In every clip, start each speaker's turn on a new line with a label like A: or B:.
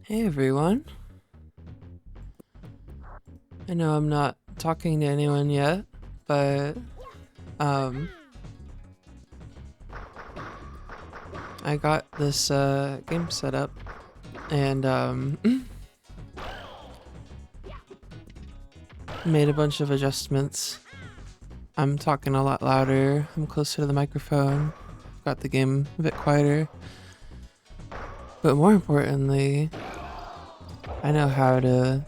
A: Hey everyone. I know I'm not talking to anyone yet, but um I got this game set up and made a bunch of adjustments. I'm talking a lot louder, I'm closer to the microphone, got the game a bit quieter. But more importantly, I know how to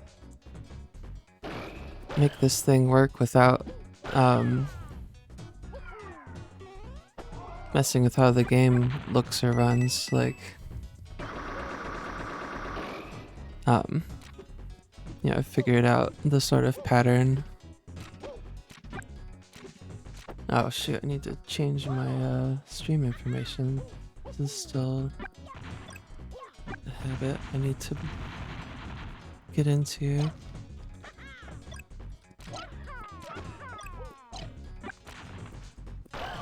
A: make this thing work without um messing with how the game looks or runs. Like um I figured out the sort of pattern. Oh shoot, I need to change my stream information. This is still a habit I need to get into.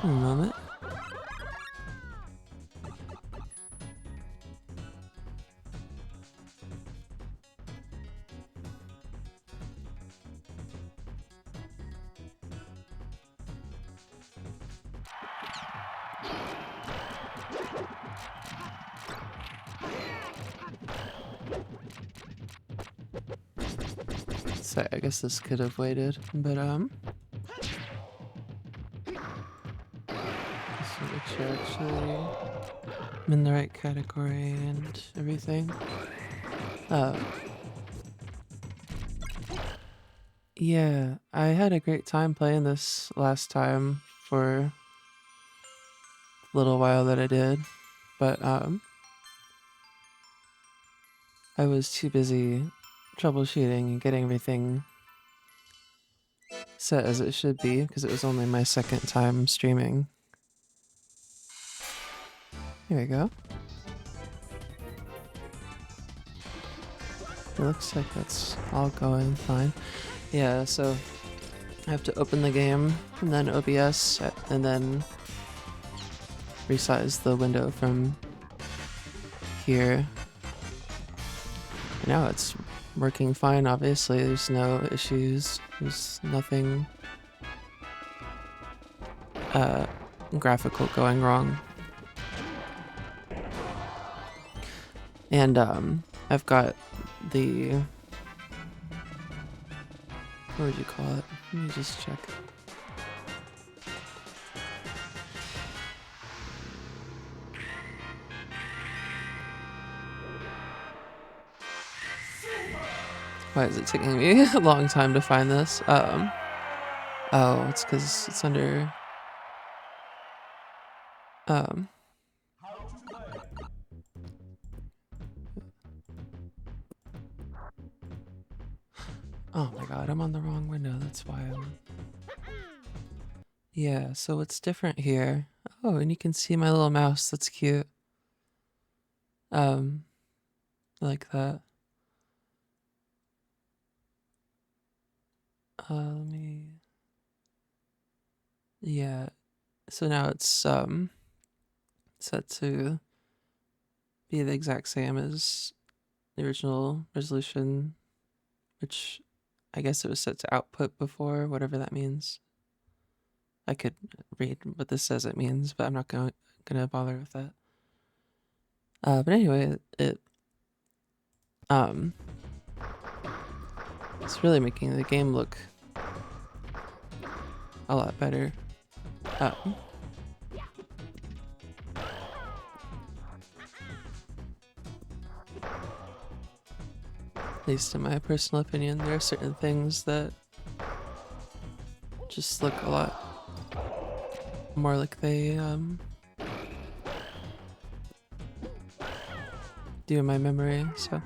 A: A moment. So I guess this could have waited, but just to make sure actually I'm in the right category and everything. Uh, yeah, I had a great time playing this last time for the little while that I did, but I was too busy troubleshooting and getting everything set as it should be because it was only my second time streaming. Here we go. It looks like that's all going fine. Yeah, so I have to open the game and then OBS and then resize the window from here. Now it's working fine, obviously. There's no issues. There's nothing graphical going wrong. And I've got the, what would you call it? Let me just check. Why is it taking me a long time to find this? Oh, it's because it's under um oh my god, I'm on the wrong window. That's why I'm. Yeah, so what's different here? Oh, and you can see my little mouse. That's cute. I like that. Let me. Yeah. So now it's set to be the exact same as the original resolution, which I guess it was set to output before, whatever that means. I could read what this says it means, but I'm not gonna bother with that. But anyway, um it's really making the game look a lot better. Um, at least in my personal opinion, there are certain things that just look a lot more like they do in my memory. So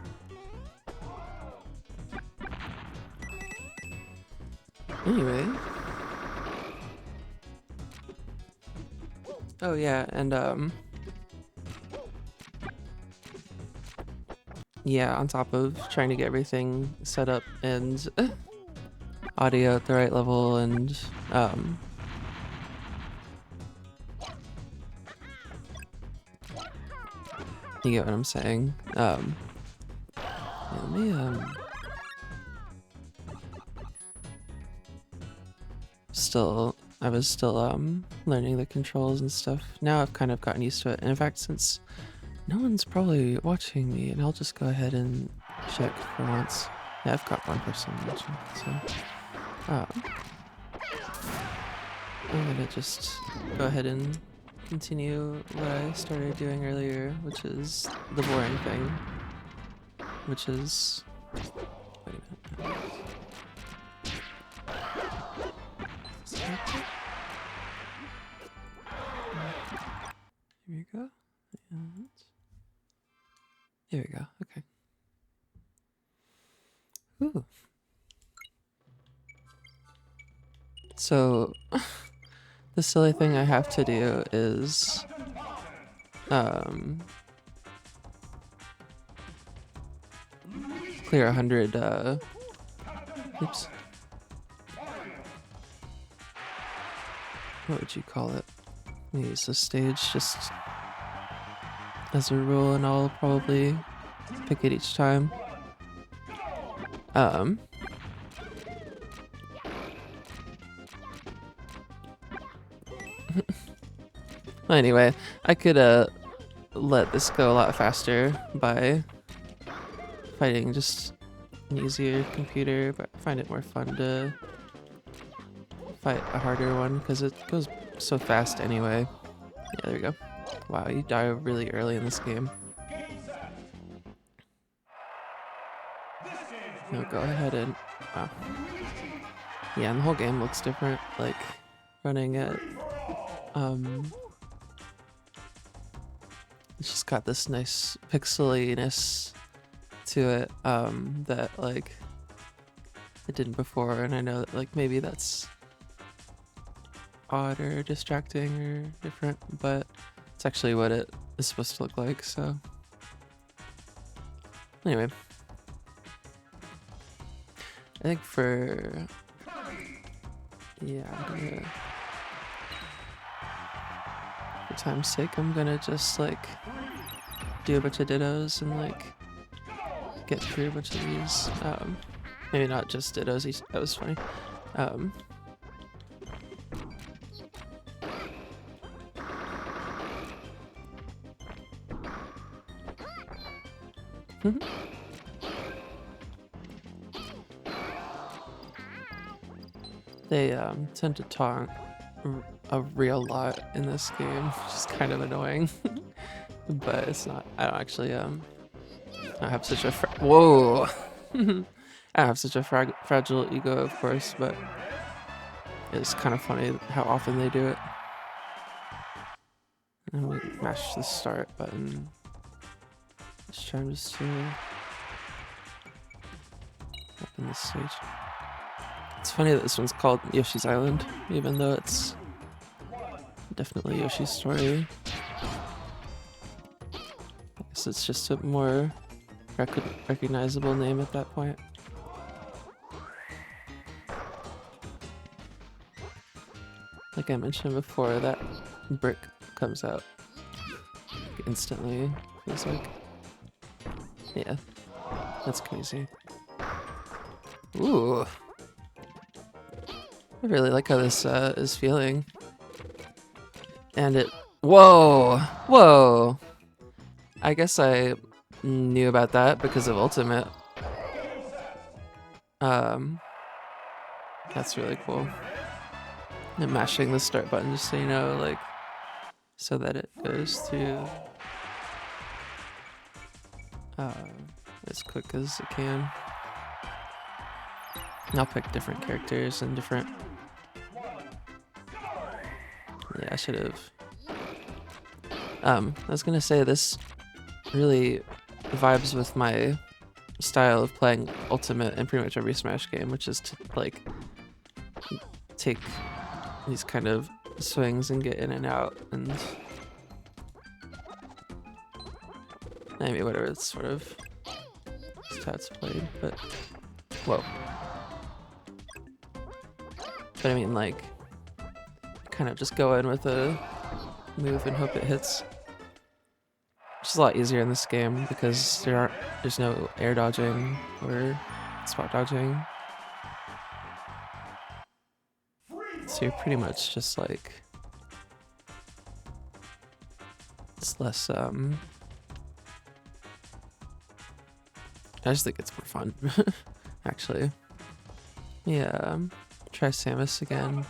A: anyway, oh yeah, and yeah, on top of trying to get everything set up and audio at the right level and you get what I'm saying. Let me I was still learning the controls and stuff. Now I've kind of gotten used to it. And in fact, since no one's probably watching me, and I'll just go ahead and check for once. Yeah, I've got one person watching, so I'm gonna just go ahead and continue what I started doing earlier, which is the boring thing, which is wait a minute. Here we go. And here we go. Okay. Ooh. So the silly thing I have to do is clear 100 oops. What would you call it? Let me use this stage just as a rule, and I'll probably pick it each time. Anyway, I could let this go a lot faster by fighting just an easier computer, but I find it more fun to fight a harder one because it goes so fast anyway. Yeah, there we go. Wow, you die really early in this game. No, go ahead and wow. Yeah, and the whole game looks different, like running at it's just got this nice pixeliness to it that like it didn't before, and I know that like maybe that's odd or distracting or different, but it's actually what it is supposed to look like. So anyway, I think for for time's sake, I'm gonna just like do a bunch of dittos and like get through a bunch of these. Maybe not just dittos. That was funny. They tend to taunt a real lot in this game, which is kind of annoying. But it's not. I don't actually I have such a whoa. I have such a fragile ego, of course, but it's kind of funny how often they do it. And we mash the start button. Let's try just to open this stage. It's funny that this one's called Yoshi's Island, even though it's definitely Yoshi's Story. I guess it's just a more recognizable name at that point. Like I mentioned before, that brick comes out instantly, feels like. Yeah, that's crazy. Ooh. I really like how this is feeling. And it... Whoa! Whoa! I guess I knew about that because of Ultimate. That's really cool. And mashing the start button just so you know, like, so that it goes through as quick as it can. And I'll pick different characters and different... Yeah, I should have. I was gonna say this really vibes with my style of playing Ultimate in pretty much every Smash game, which is to like take these kind of swings and get in and out, and I mean whatever, it's sort of just how it's played, but whoa. But I mean like kind of just go in with a move and hope it hits. which is a lot easier in this game because there's no air dodging or spot dodging. So you're pretty much just like, it's less I just think it's more fun actually. Yeah, try Samus again.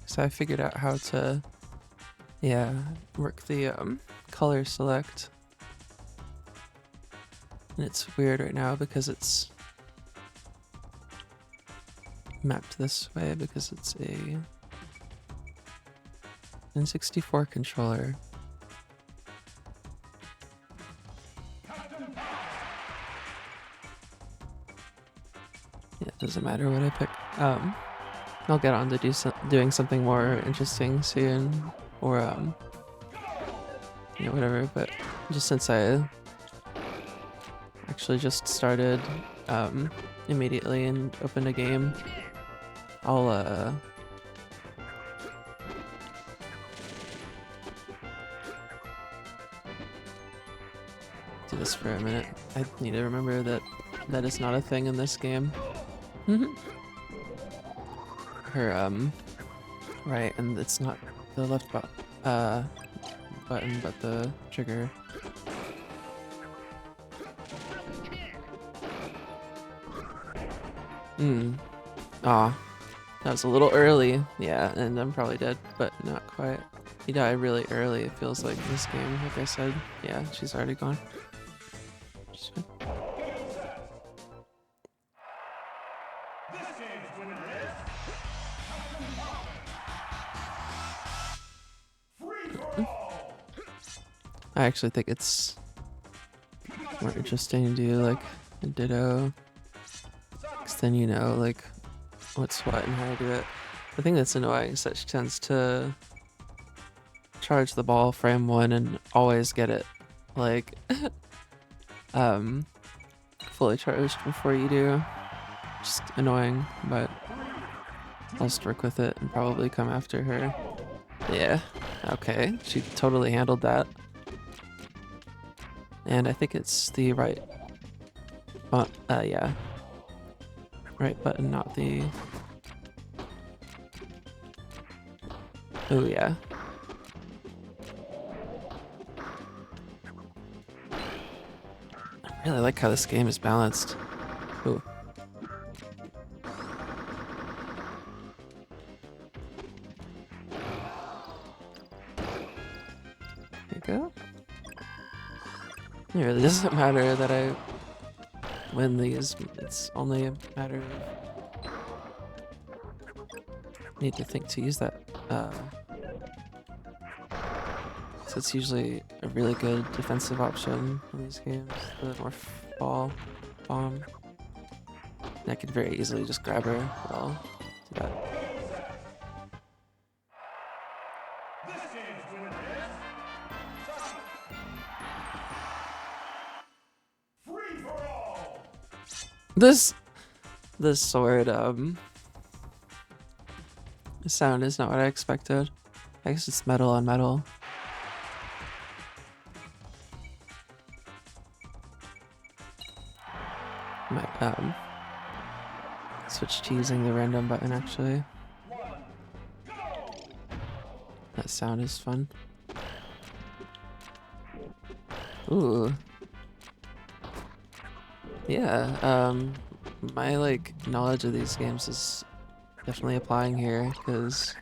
A: So I figured out how to work the color select. And it's weird right now because it's mapped this way because it's a N64 controller. Yeah, it doesn't matter what I pick. I'll get on to doing something more interesting soon, or whatever. But just since I actually just started immediately and opened a game, I'll do this for a minute. I need to remember that that is not a thing in this game. Her right, and it's not the left button but the trigger. Aw, that was a little early. Yeah, and I'm probably dead, but not quite. You die really early, it feels like, in this game. Like I said, yeah, she's already gone. I actually think it's more interesting to do like a ditto, because then you know like what's what and how to do it. The thing that's annoying is that she tends to charge the ball frame 1 and always get it like fully charged before you do. Just annoying, but I'll just work with it and probably come after her. Yeah, okay, she totally handled that. And I think it's the right yeah, right button, not the, oh yeah. I really like how this game is balanced. Ooh. There you go. It really doesn't matter that I win these, it's only a matter of need to think to use that. So it's usually a really good defensive option in these games, the Morph Ball Bomb. And I could very easily just grab her while do that. This sword sound is not what I expected. I guess it's metal on metal. Might switch to using the random button actually. That sound is fun. Ooh. Yeah, my like knowledge of these games is definitely applying here, because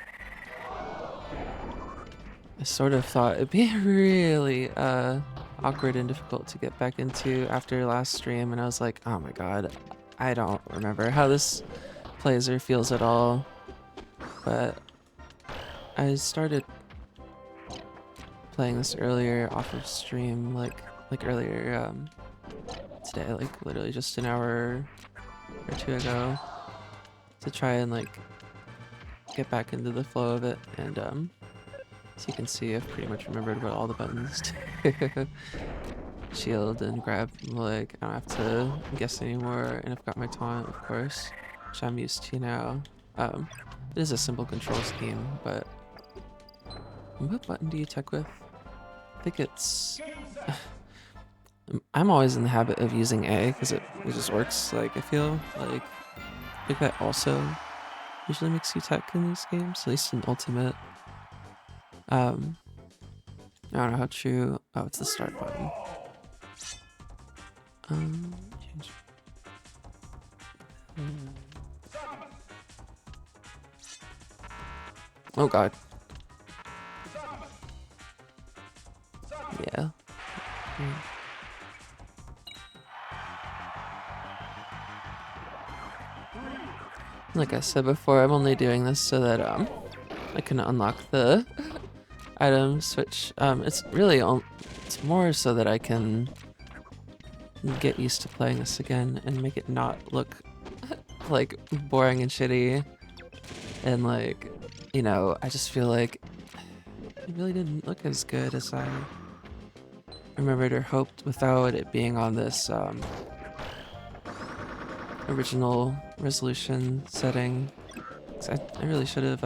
A: I sort of thought it'd be really awkward and difficult to get back into after last stream, and I was like, oh my god, I don't remember how this plays or feels at all. But I started playing this earlier off of stream, like earlier today, like literally just an hour or 2 ago, to try and like get back into the flow of it. And so you can see I've pretty much remembered what all the buttons do. Shield and grab, like I don't have to guess anymore, and I've got my taunt, of course, which I'm used to now. It is a simple control scheme, but what button do you tech with? I think it's I'm always in the habit of using A because it just works. Like I feel like that also usually makes you tech in these games, at least in Ultimate. I don't know how true. Oh, it's the start button. Change. Oh god. Yeah. Like I said before, I'm only doing this so that I can unlock the items, which it's really it's more so that I can get used to playing this again and make it not look like boring and shitty, and like, you know, I just feel like it really didn't look as good as I remembered or hoped without it being on this original resolution setting. 'Cause I really should have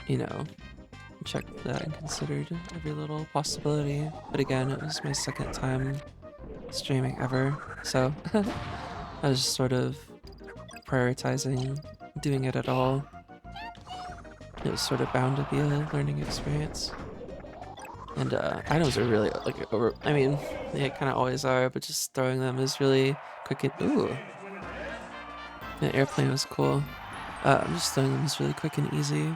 A: you know, checked that and considered every little possibility. But again, it was my second time streaming ever, so I was just sort of prioritizing doing it at all. It was sort of bound to be a learning experience. And items are really like over. I mean, they kind of always are, but just throwing them is really quick and ooh. The airplane was cool. Just throwing them is really quick and easy.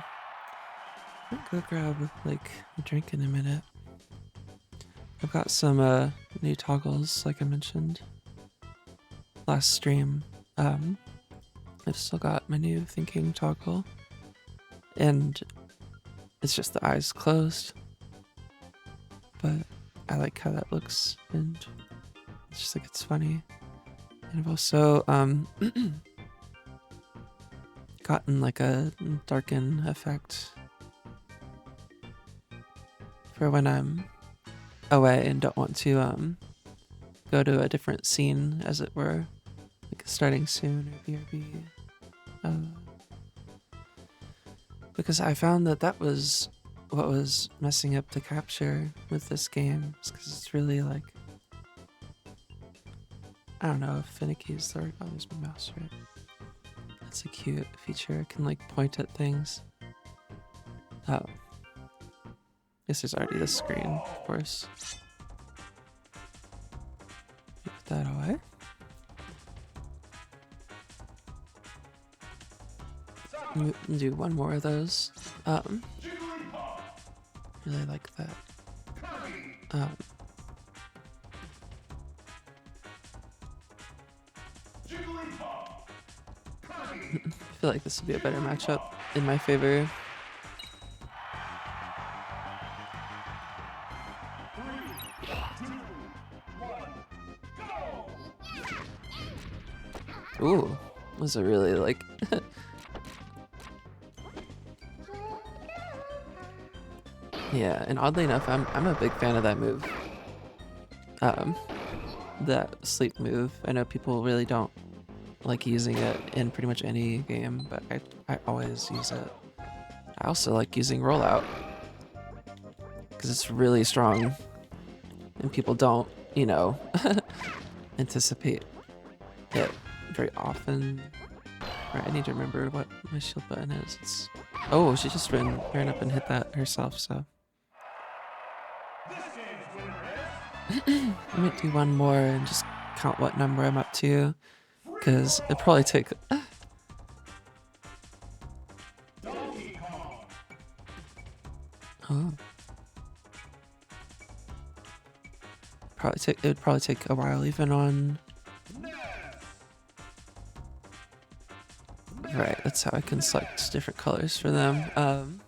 A: I'll go grab like a drink in a minute. I've got some new toggles, like I mentioned last stream. I've still got my new thinking toggle, and it's just the eyes closed. But I like how that looks, and it's just like it's funny. And I've also gotten like a darken effect for when I'm away and don't want to go to a different scene, as it were, like starting soon or BRB. Because I found that was what was messing up the capture with this game, because it's really like, I don't know if finicky is the right. Oh, there's my mouse, right? That's a cute feature. I can like point at things. Oh, guess there's already the screen, of course. Put that away. Do one more of those. Really like that. I feel like this would be a better matchup in my favor. Ooh, was it really like yeah, and oddly enough, I'm a big fan of that move. That sleep move. I know people really don't like using it in pretty much any game, but I always use it. I also like using rollout because it's really strong, and people don't, you know, anticipate it very often. Right, I need to remember what my shield button is. It's oh, she just ran up and hit that herself, so. I might do one more and just count what number I'm up to, because it'd probably take oh, it would probably take a while even on. Right, that's how I can select different colors for them.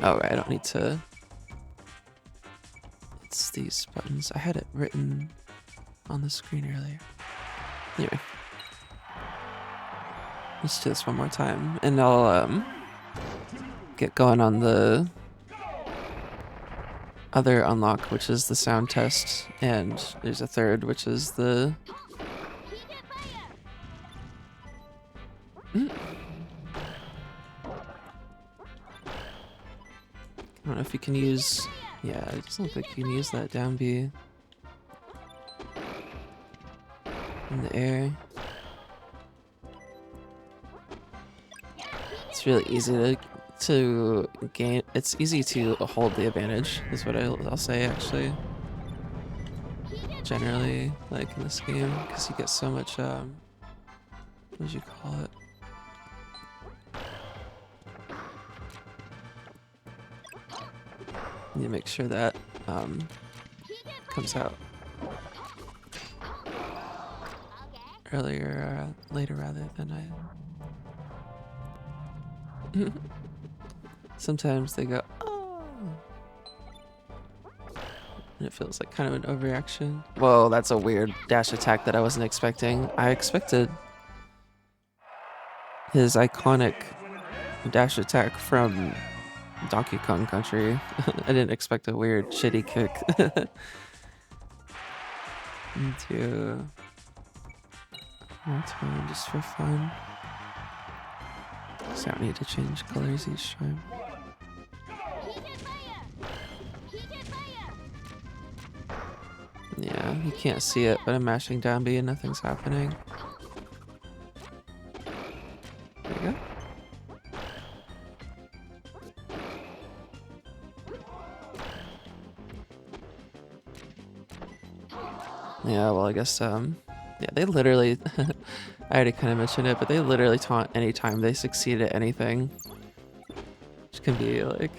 A: Oh right, I don't need to. It's these buttons. I had it written on the screen earlier. Anyway, let's do this one more time, and I'll get going on the other unlock, which is the sound test, and there's a third, which is the I don't know if you can use... Yeah, it doesn't look like you can use that down B in the air. It's really easy to gain. It's easy to hold the advantage, is what I'll say, actually. Generally, like in this game, because you get so much, what would you call it? You need to make sure that comes out earlier, later rather than I. Sometimes they go, oh, and it feels like kind of an overreaction. Whoa, that's a weird dash attack that I wasn't expecting. I expected his iconic dash attack from Donkey Kong Country. I didn't expect a weird shitty kick. Into more time just for fun. So I don't need to change colors each time. Yeah, you can't see it, but I'm mashing down B and nothing's happening. There you go. Yeah, well, I guess, yeah, they literally, I already kind of mentioned it, but they literally taunt anytime they succeed at anything. Which can be, like,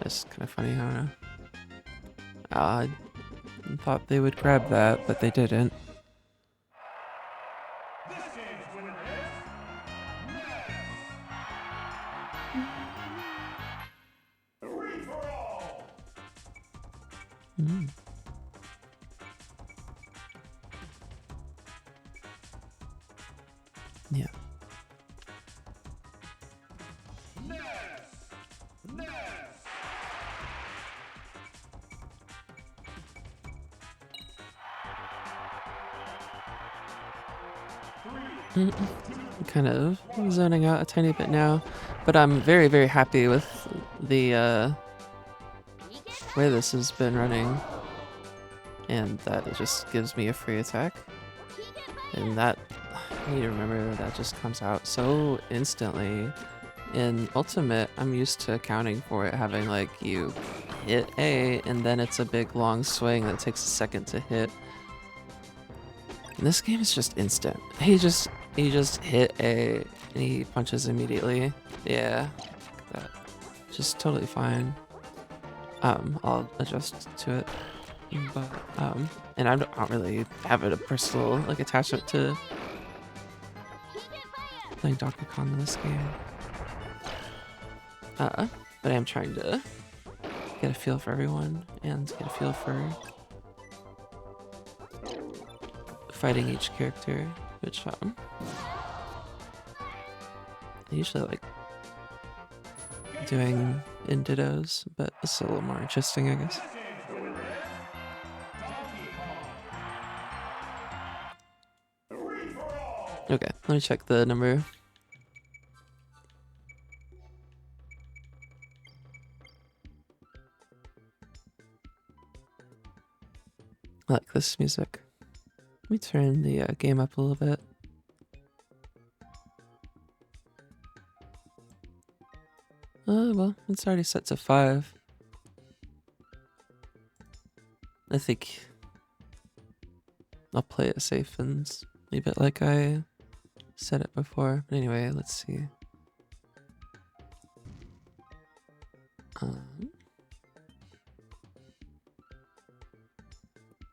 A: it's kind of funny, I don't know. I thought they would grab that, but they didn't. Mm. Yeah. Kind of zoning out a tiny bit now, but I'm very, very happy with the way this has been running, and that it just gives me a free attack, and that, I need to remember that just comes out so instantly. In Ultimate, I'm used to accounting for it having, like, you hit A and then it's a big long swing that takes a second to hit. In this game, it's just instant. He just hit A and he punches immediately. Yeah, that just totally fine. I'll adjust to it, but and I don't really have a personal, like, attachment to playing Donkey Kong in this game. But I am trying to get a feel for everyone and get a feel for fighting each character, which I usually like doing in Dittos, but it's a little more interesting, I guess. Okay, let me check the number. I like this music. Let me turn the game up a little bit. Well, it's already set to 5. I think I'll play it safe and leave it like I said it before. But anyway, let's see.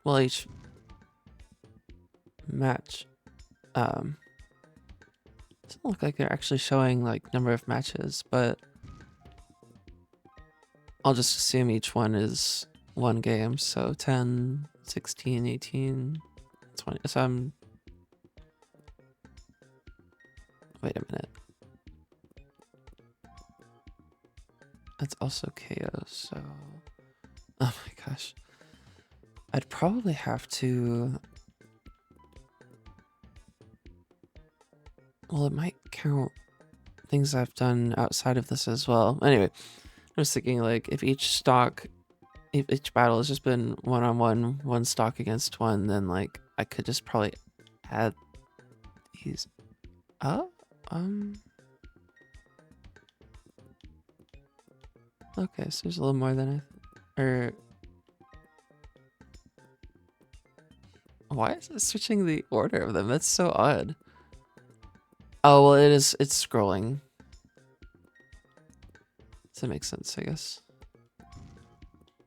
A: Well, each match, doesn't look like they're actually showing, like, number of matches, but I'll just assume each one is one game, so 10, 16, 18, 20, so I'm... Wait a minute. That's also KO, so... Oh my gosh. I'd probably have to... Well, it might count things I've done outside of this as well. Anyway, I was thinking like if each stock, if each battle has just been one-on-one, one stock against one, then like I could just probably add these up. Okay, so there's a little more than or why is it switching the order of them? That's so odd. Oh well, it's scrolling. Does that make sense? I guess.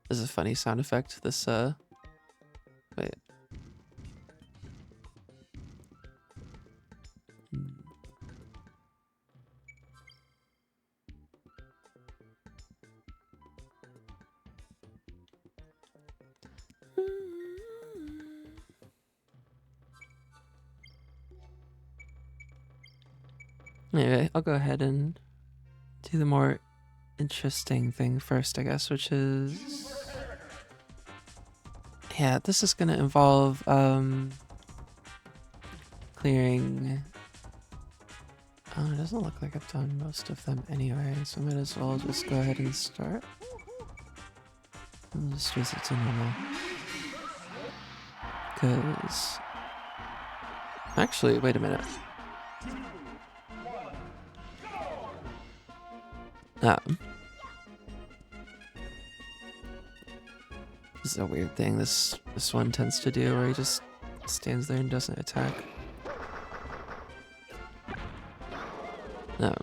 A: This is a funny sound effect. This wait. Anyway, I'll go ahead and do the more interesting thing first, I guess, which is... Yeah, this is gonna involve, clearing... Oh, it doesn't look like I've done most of them anyway, so I might as well just go ahead and start. I'll just reset to normal. Because... Actually, wait a minute. This is a weird thing this one tends to do, where he just stands there and doesn't attack. I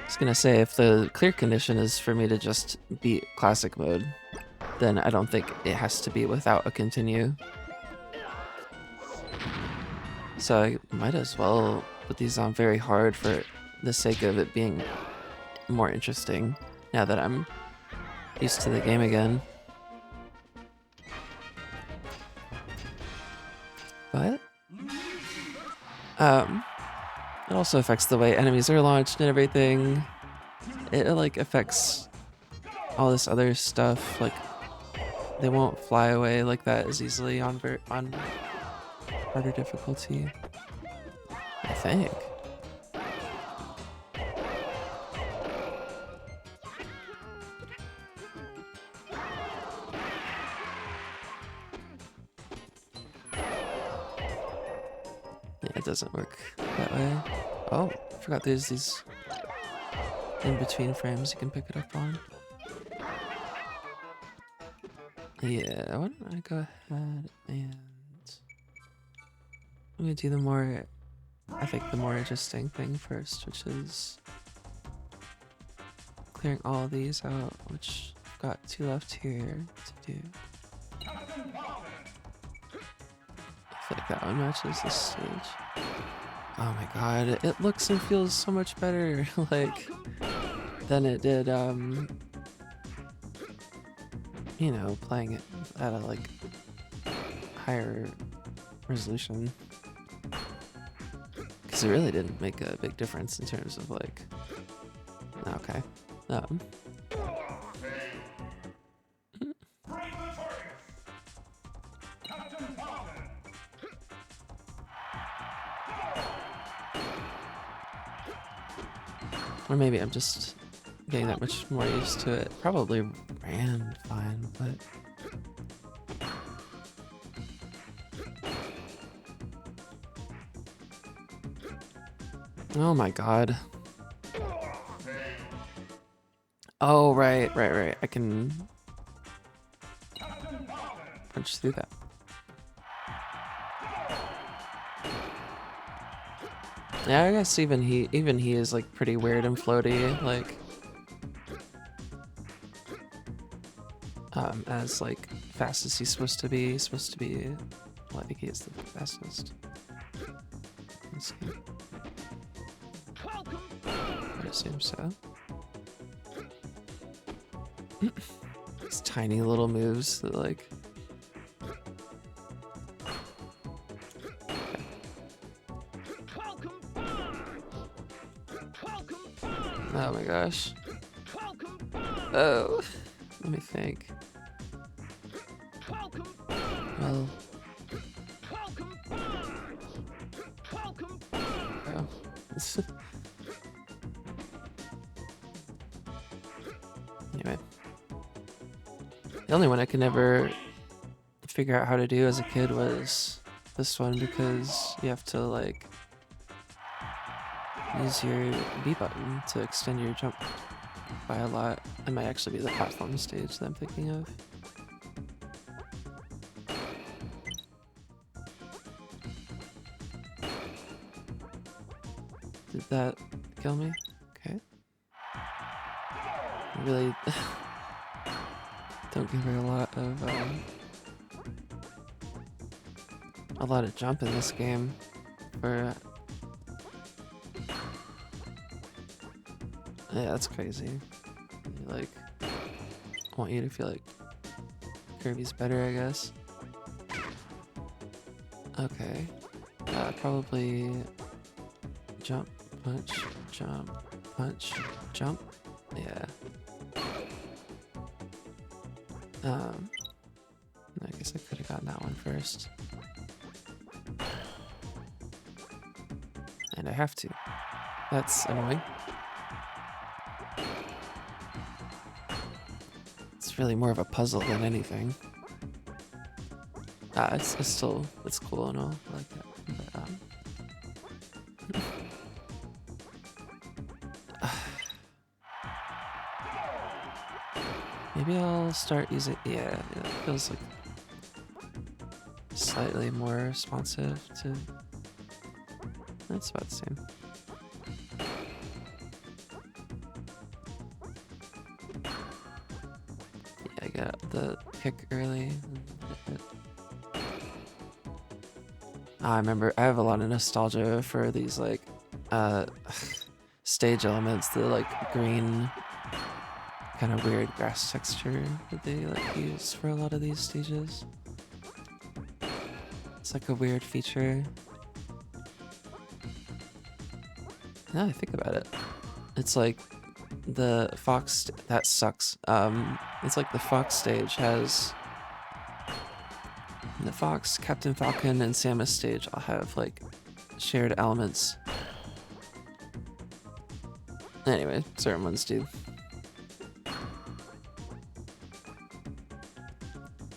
A: was gonna say, if the clear condition is for me to just beat classic mode, then I don't think it has to be without a continue. So I might as well put these on very hard for the sake of it being more interesting, now that I'm used to the game again. But it also affects the way enemies are launched and everything. It like affects all this other stuff. Like they won't fly away like that as easily on harder difficulty, I think. Yeah, it doesn't work that way. Oh, I forgot there's these in between frames you can pick it up on. Yeah, why don't I go ahead and I'm gonna do the more, I think the more interesting thing first, which is clearing all of these out, which I've got 2 left here to do. I feel like that one matches this stage. Oh my god, it looks and feels so much better, like, than it did, you know, playing it at a, like, higher resolution. Because it really didn't make a big difference in terms of, like... Okay. Or maybe I'm just getting that much more used to it. Probably ran fine, but... Oh my god. Oh, right. I can punch through that. Yeah, I guess even he is like pretty weird and floaty, like as like fast as he's supposed to be. Well, I think he is the fastest. Let's see. I assume so. These tiny little moves that like... Oh my gosh. Oh, let me think. Well... Oh. Anyway. The only one I could never figure out how to do as a kid was this one, because you have to like use your B button to extend your jump by a lot. It might actually be the platform stage that I'm thinking of. Did that kill me? Okay. I really don't give her a lot of jump in this game for yeah, that's crazy. Like, I want you to feel like Kirby's better, I guess. Okay. Probably jump, punch, jump, punch, jump. Yeah. I guess I could have gotten that one first. And I have to. That's annoying. It's really more of a puzzle than anything. It's still, it's cool and all, I like that. But, maybe I'll start using, yeah, it feels like slightly more responsive to, that's about the same. Yeah, I got the kick early. I remember, I have a lot of nostalgia for these like stage elements, the like green kind of weird grass texture that they like use for a lot of these stages. It's like a weird feature. Now I think about it, it's like the Fox, that sucks. It's like the Fox stage has, the Fox, Captain Falcon, and Samus stage all have like shared elements. Anyway, certain ones do.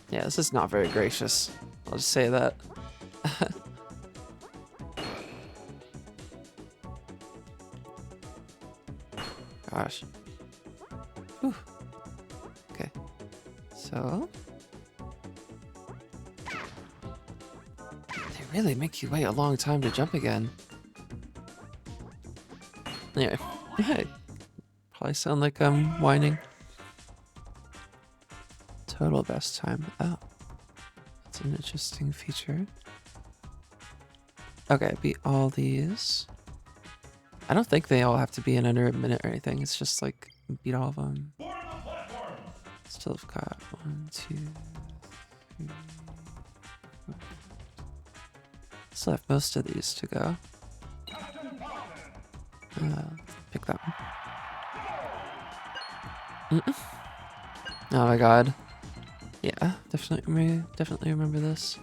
A: Yeah, this is not very gracious. I'll just say that. Gosh. Whew. Okay. So they really make you wait a long time to jump again. Anyway, hey. Probably sound like I'm whining. Total best time. Oh. That's an interesting feature. Okay, beat all these. I don't think they all have to be in under a minute or anything. It's just like beat all of them. Still have got 1, 2, 3, 4. Still have most of these to go. Pick that one. Oh my god. Yeah, definitely remember this.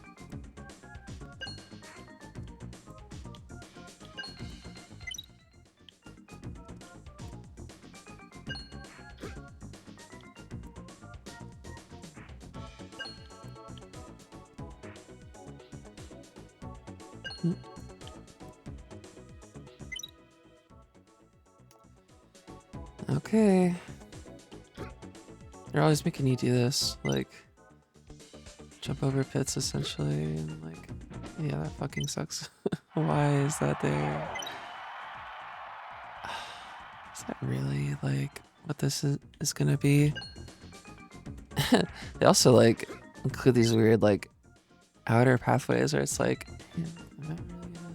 A: Okay. They're always making you do this, like jump over pits essentially, and like, yeah, that fucking sucks. Why is that there? Is that really like what this is gonna be? They also like include these weird like outer pathways where it's like, yeah, I'm not really gonna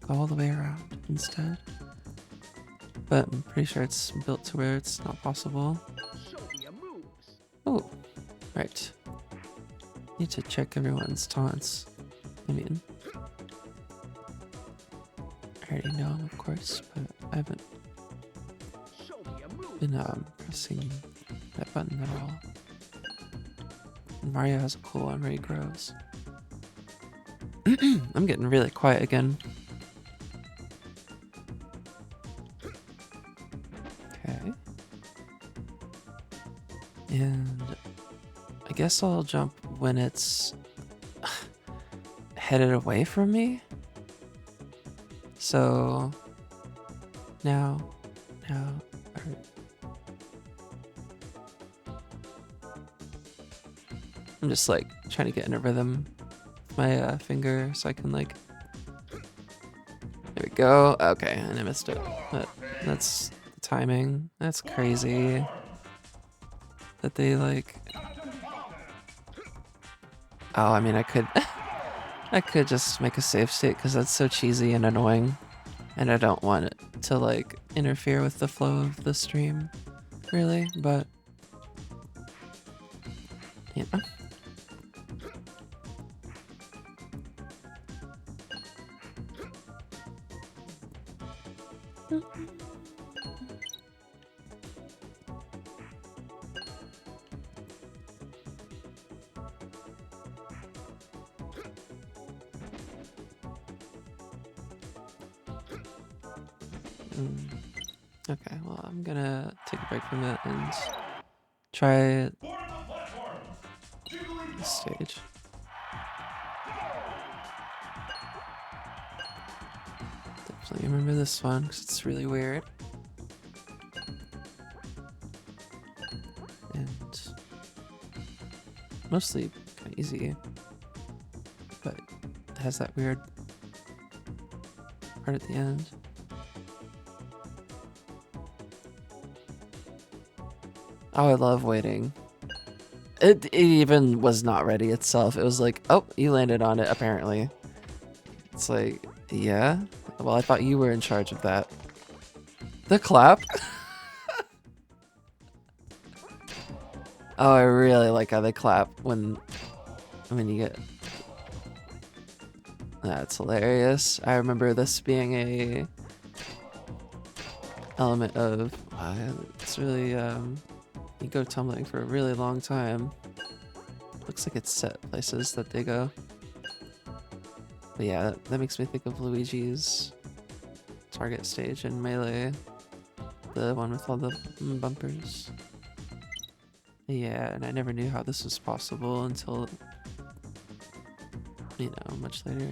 A: go all the way around instead. But I'm pretty sure it's built to where it's not possible. Oh, right. Need to check everyone's taunts. I mean, I already know them, of course, but I haven't been pressing that button at all. And Mario has a cool one where he grows. I'm getting really quiet again. Okay. And I guess I'll jump when it's headed away from me. So now, alright. I'm just like trying to get in a rhythm with my finger so I can like, there we go. Okay, and I missed it, but that's the timing. That's crazy that they like, oh, I mean, I could, I could just make a save state because that's so cheesy and annoying. And I don't want it to like interfere with the flow of the stream, really, but you know. Okay, well, I'm gonna take a break from it and try this stage. Definitely remember this one because it's really weird. And mostly kind of easy, but it has that weird part at the end. Oh, I love waiting. It even was not ready itself. It was like, oh, you landed on it, apparently. It's like, yeah? Well, I thought you were in charge of that. The clap? Oh, I really like how they clap when you get... That's hilarious. I remember this being a element of... it's really, you go tumbling for a really long time. Looks like it's set places that they go. But yeah, that makes me think of Luigi's target stage in Melee. The one with all the bumpers. Yeah, and I never knew how this was possible until, you know, much later.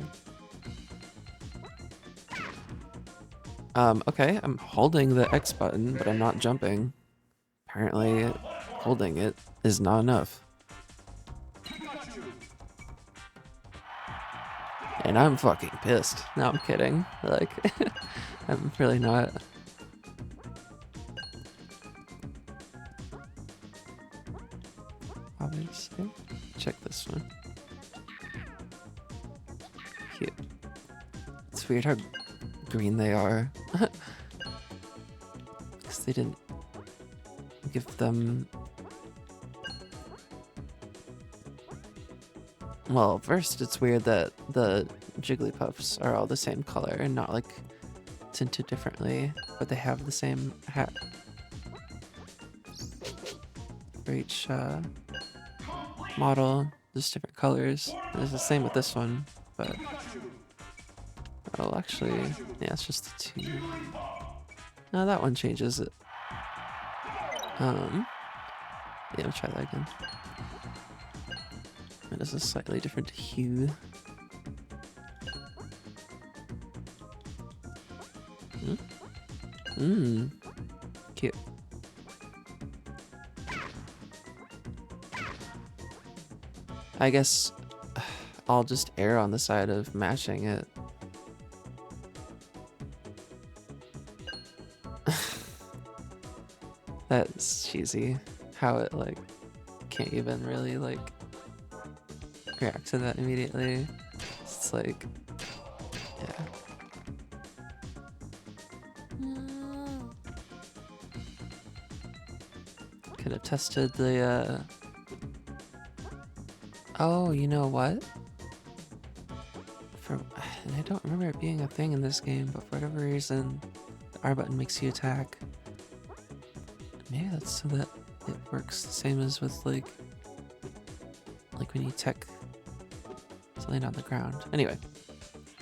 A: Okay, I'm holding the X button, but I'm not jumping. Apparently, holding it is not enough. And I'm fucking pissed. No, I'm kidding. Like, I'm really not. Obviously. Check this one. Cute. It's weird how green they are. Because they didn't give them... Well, first it's weird that the Jigglypuffs are all the same color and not like tinted differently, but they have the same hat for each model, just different colors. And it's the same with this one, but... Oh, actually, yeah, it's just the two. No, that one changes it. Yeah, we'll try that again. It is a slightly different hue. Cute. I guess I'll just err on the side of mashing it. That's cheesy. How it like can't even really like react to that immediately. It's like, yeah. Could have tested the oh, you know what? And I don't remember it being a thing in this game, but for whatever reason, the R button makes you attack. Maybe that's so that it works the same as with like when you tech to land on the ground. Anyway,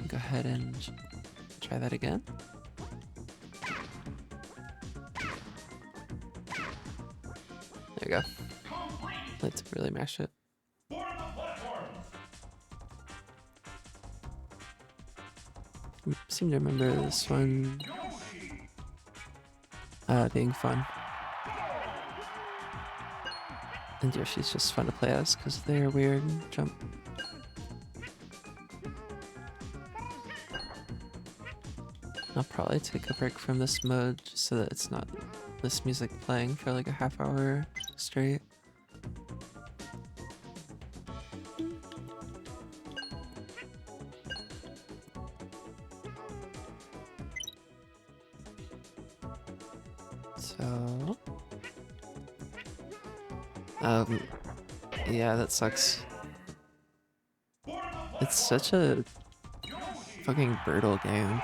A: go ahead and try that again. There you go. like to really mash it. I seem to remember this one being fun. And Yoshi's just fun to play as because they're weird and jump. I'll probably take a break from this mode just so that it's not this music playing for like a half hour straight. So... yeah, that sucks. It's such a fucking brutal game.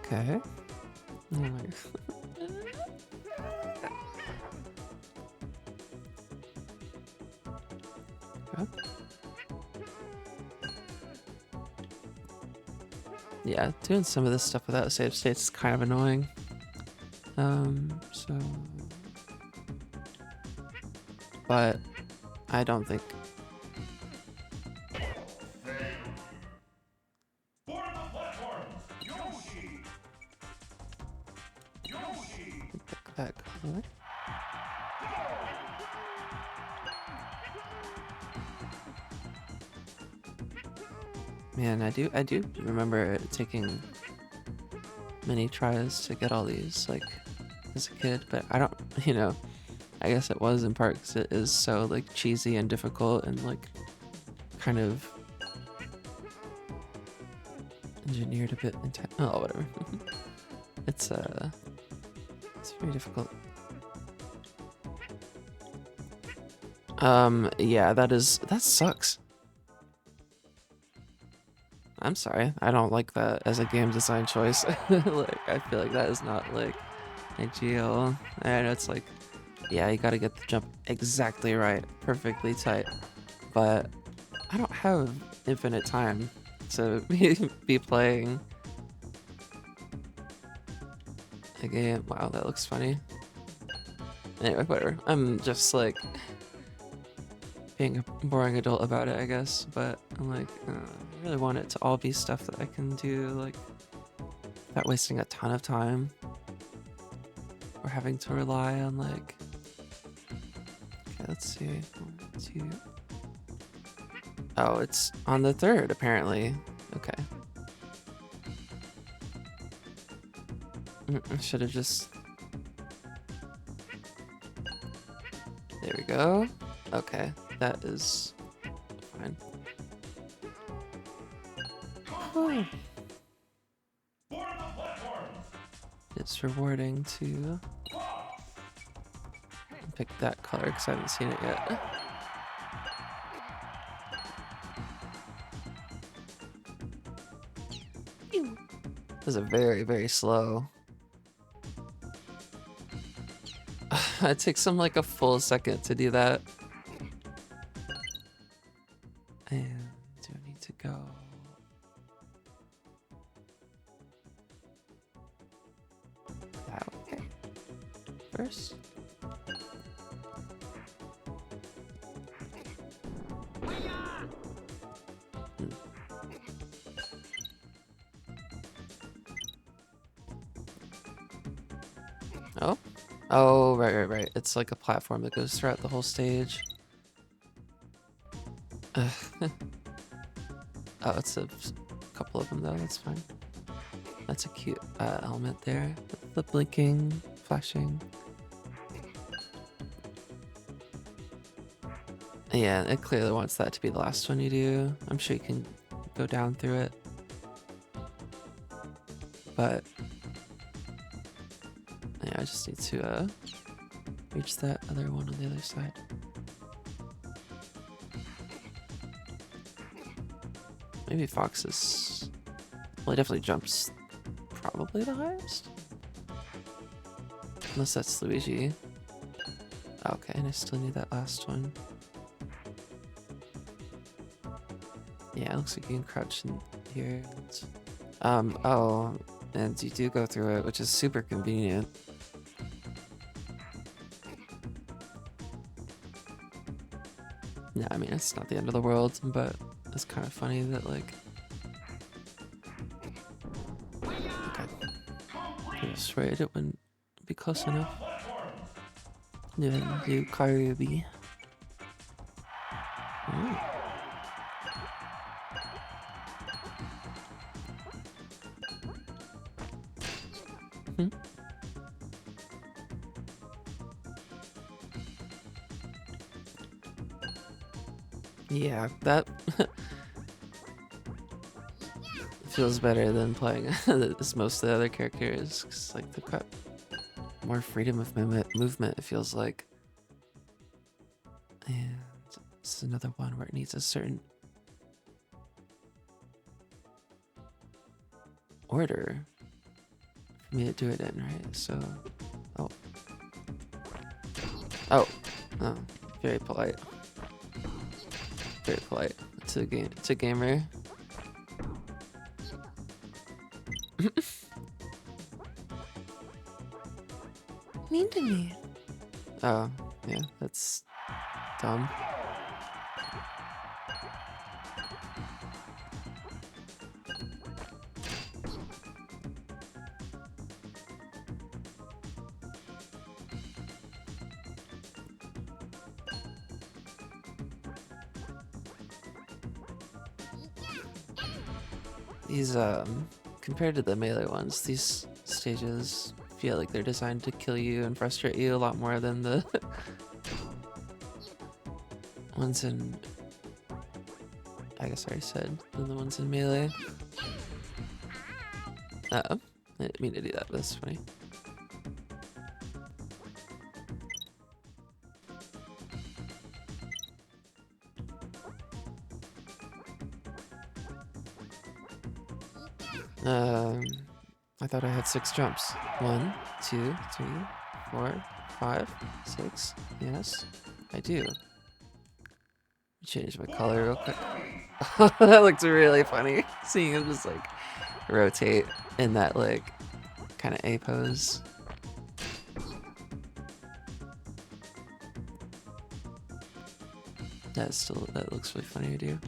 A: Okay. Oh my god. Okay. Yeah, doing some of this stuff without save states is kind of annoying. So... But I don't think... Pick that color. Man, I do remember taking many tries to get all these, like, as a kid, but I don't, you know, I guess it was in part because it is so, like, cheesy and difficult and, like, kind of engineered a bit into, oh, whatever. It's very difficult. Yeah, that sucks. I'm sorry, I don't like that as a game design choice. Like, I feel like that is not, like, ideal. I know it's like, yeah, you gotta get the jump exactly right, perfectly tight, but I don't have infinite time to be playing a game. Wow, that looks funny. Anyway, whatever. I'm just, like, being a boring adult about it, I guess, but I'm like, I really want it to all be stuff that I can do, like, without wasting a ton of time, or having to rely on, like, okay, let's see, 1, 2, oh, it's on the third, apparently, okay. I should have just, there we go, okay, that is fine. Oh. It's rewarding to pick that color because I haven't seen it yet. This is a very, very slow. It takes them like a full second to do that. And do I need to go? That way first. Oh? Oh, right. It's like a platform that goes throughout the whole stage. Oh, it's a couple of them though, that's fine. That's a cute element there. The blinking, flashing. Yeah, it clearly wants that to be the last one you do. I'm sure you can go down through it. But yeah, I just need to reach that other one on the other side. Maybe Fox is... Well, he definitely jumps probably the highest. Unless that's Luigi. Okay, and I still need that last one. Yeah, it looks like you can crouch in here. Oh, and you do go through it, which is super convenient. Yeah, I mean, it's not the end of the world, but it's kind of funny that, like... Okay. I was afraid it wouldn't be close enough. Yeah, do Karubi. Ooh. Hmm. Yeah, that feels better than playing as most of the other characters, because like they've got more freedom of movement, it feels like. And this is another one where it needs a certain order for me to do it in, right? So, oh, oh, oh, very polite, very polite. It's a game. It's a gamer. Mean to me. Oh, yeah, that's dumb. These, compared to the melee ones, these stages feel like they're designed to kill you and frustrate you a lot more than the ones in... I guess I already said, than the ones in melee. Uh-oh. I didn't mean to do that, but that's funny. I thought I had 6 jumps. 1, 2, 3, 4, 5, 6. Yes, I do. Change my color real quick. That looked really funny. Seeing him just like rotate in that like kind of A pose. That looks really funny to do.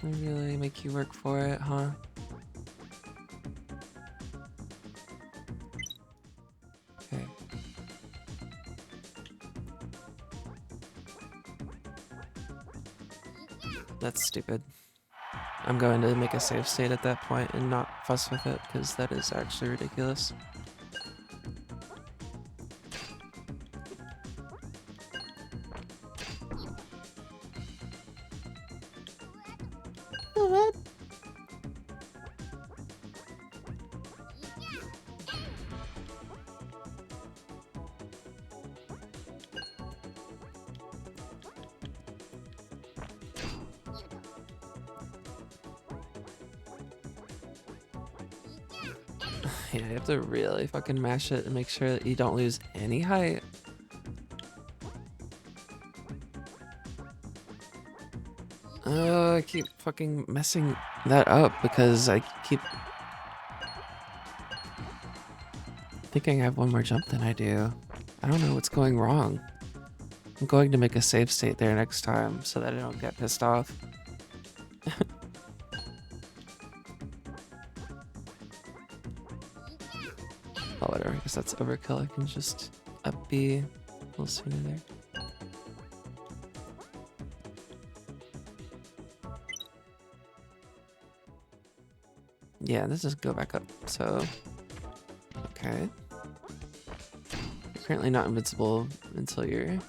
A: They really make you work for it, huh? Okay. That's stupid. I'm going to make a save state at that point and not fuss with it, because that is actually ridiculous. What? Yeah, you have to really fucking mash it and make sure that you don't lose any height. I keep fucking messing that up because I keep thinking I have one more jump than I do. I don't know what's going wrong. I'm going to make a save state there next time so that I don't get pissed off. Oh, whatever. I guess that's overkill. I can just up B a little sooner there. Yeah, let's just go back up. So, okay. You're currently not invincible until you're...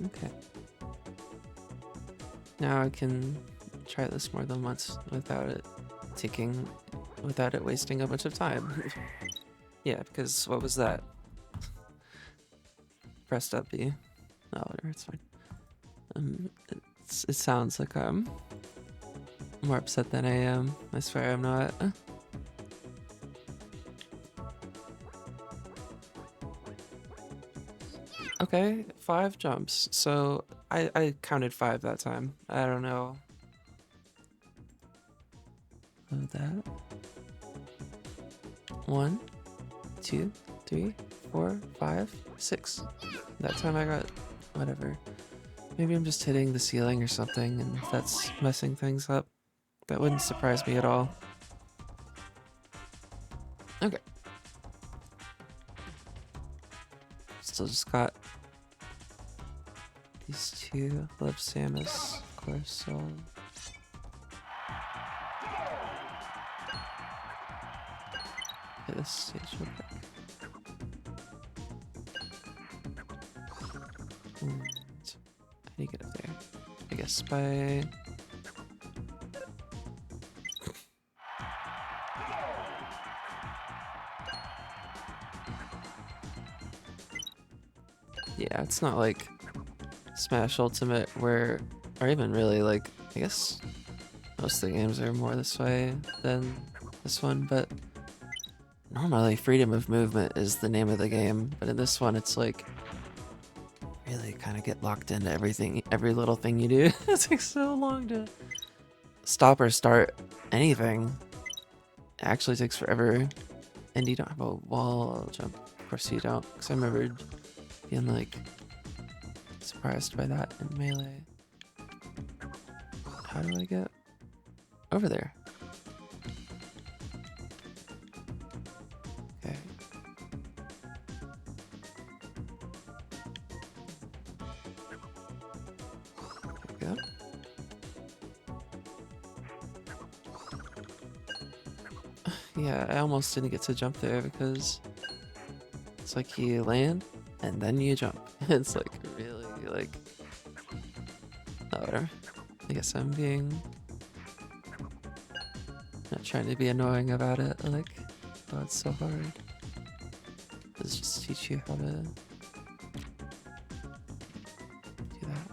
A: Okay. Now I can try this more than once without it wasting a bunch of time. Yeah, because what was that? Pressed up B. Oh, whatever, it's fine. It sounds like I'm more upset than I am. I swear I'm not. Okay, 5 jumps. So I counted 5 that time. I don't know. That. 1, 2, 3, 4, 5, 6. That time I got whatever. Maybe I'm just hitting the ceiling or something and that's messing things up. That wouldn't surprise me at all. Okay. Still just got these 2. Love Samus, of course, so... hit this stage real quick. And how do you get up there? I guess by... yeah, it's not like Smash Ultimate where, or even really like, I guess most of the games are more this way than this one, but normally freedom of movement is the name of the game, but in this one it's like really kind of get locked into everything, every little thing you do. It takes so long to stop or start anything. It actually takes forever, and you don't have a wall jump. Of course you don't, because I remembered being like surprised by that in Melee. How do I get over there? Okay. There we go. Yeah, I almost didn't get to jump there because it's like you land and then you jump. It's like really like, oh, whatever. I guess I'm being not trying to be annoying about it. Like, oh, it's so hard. Let's just teach you how to do that.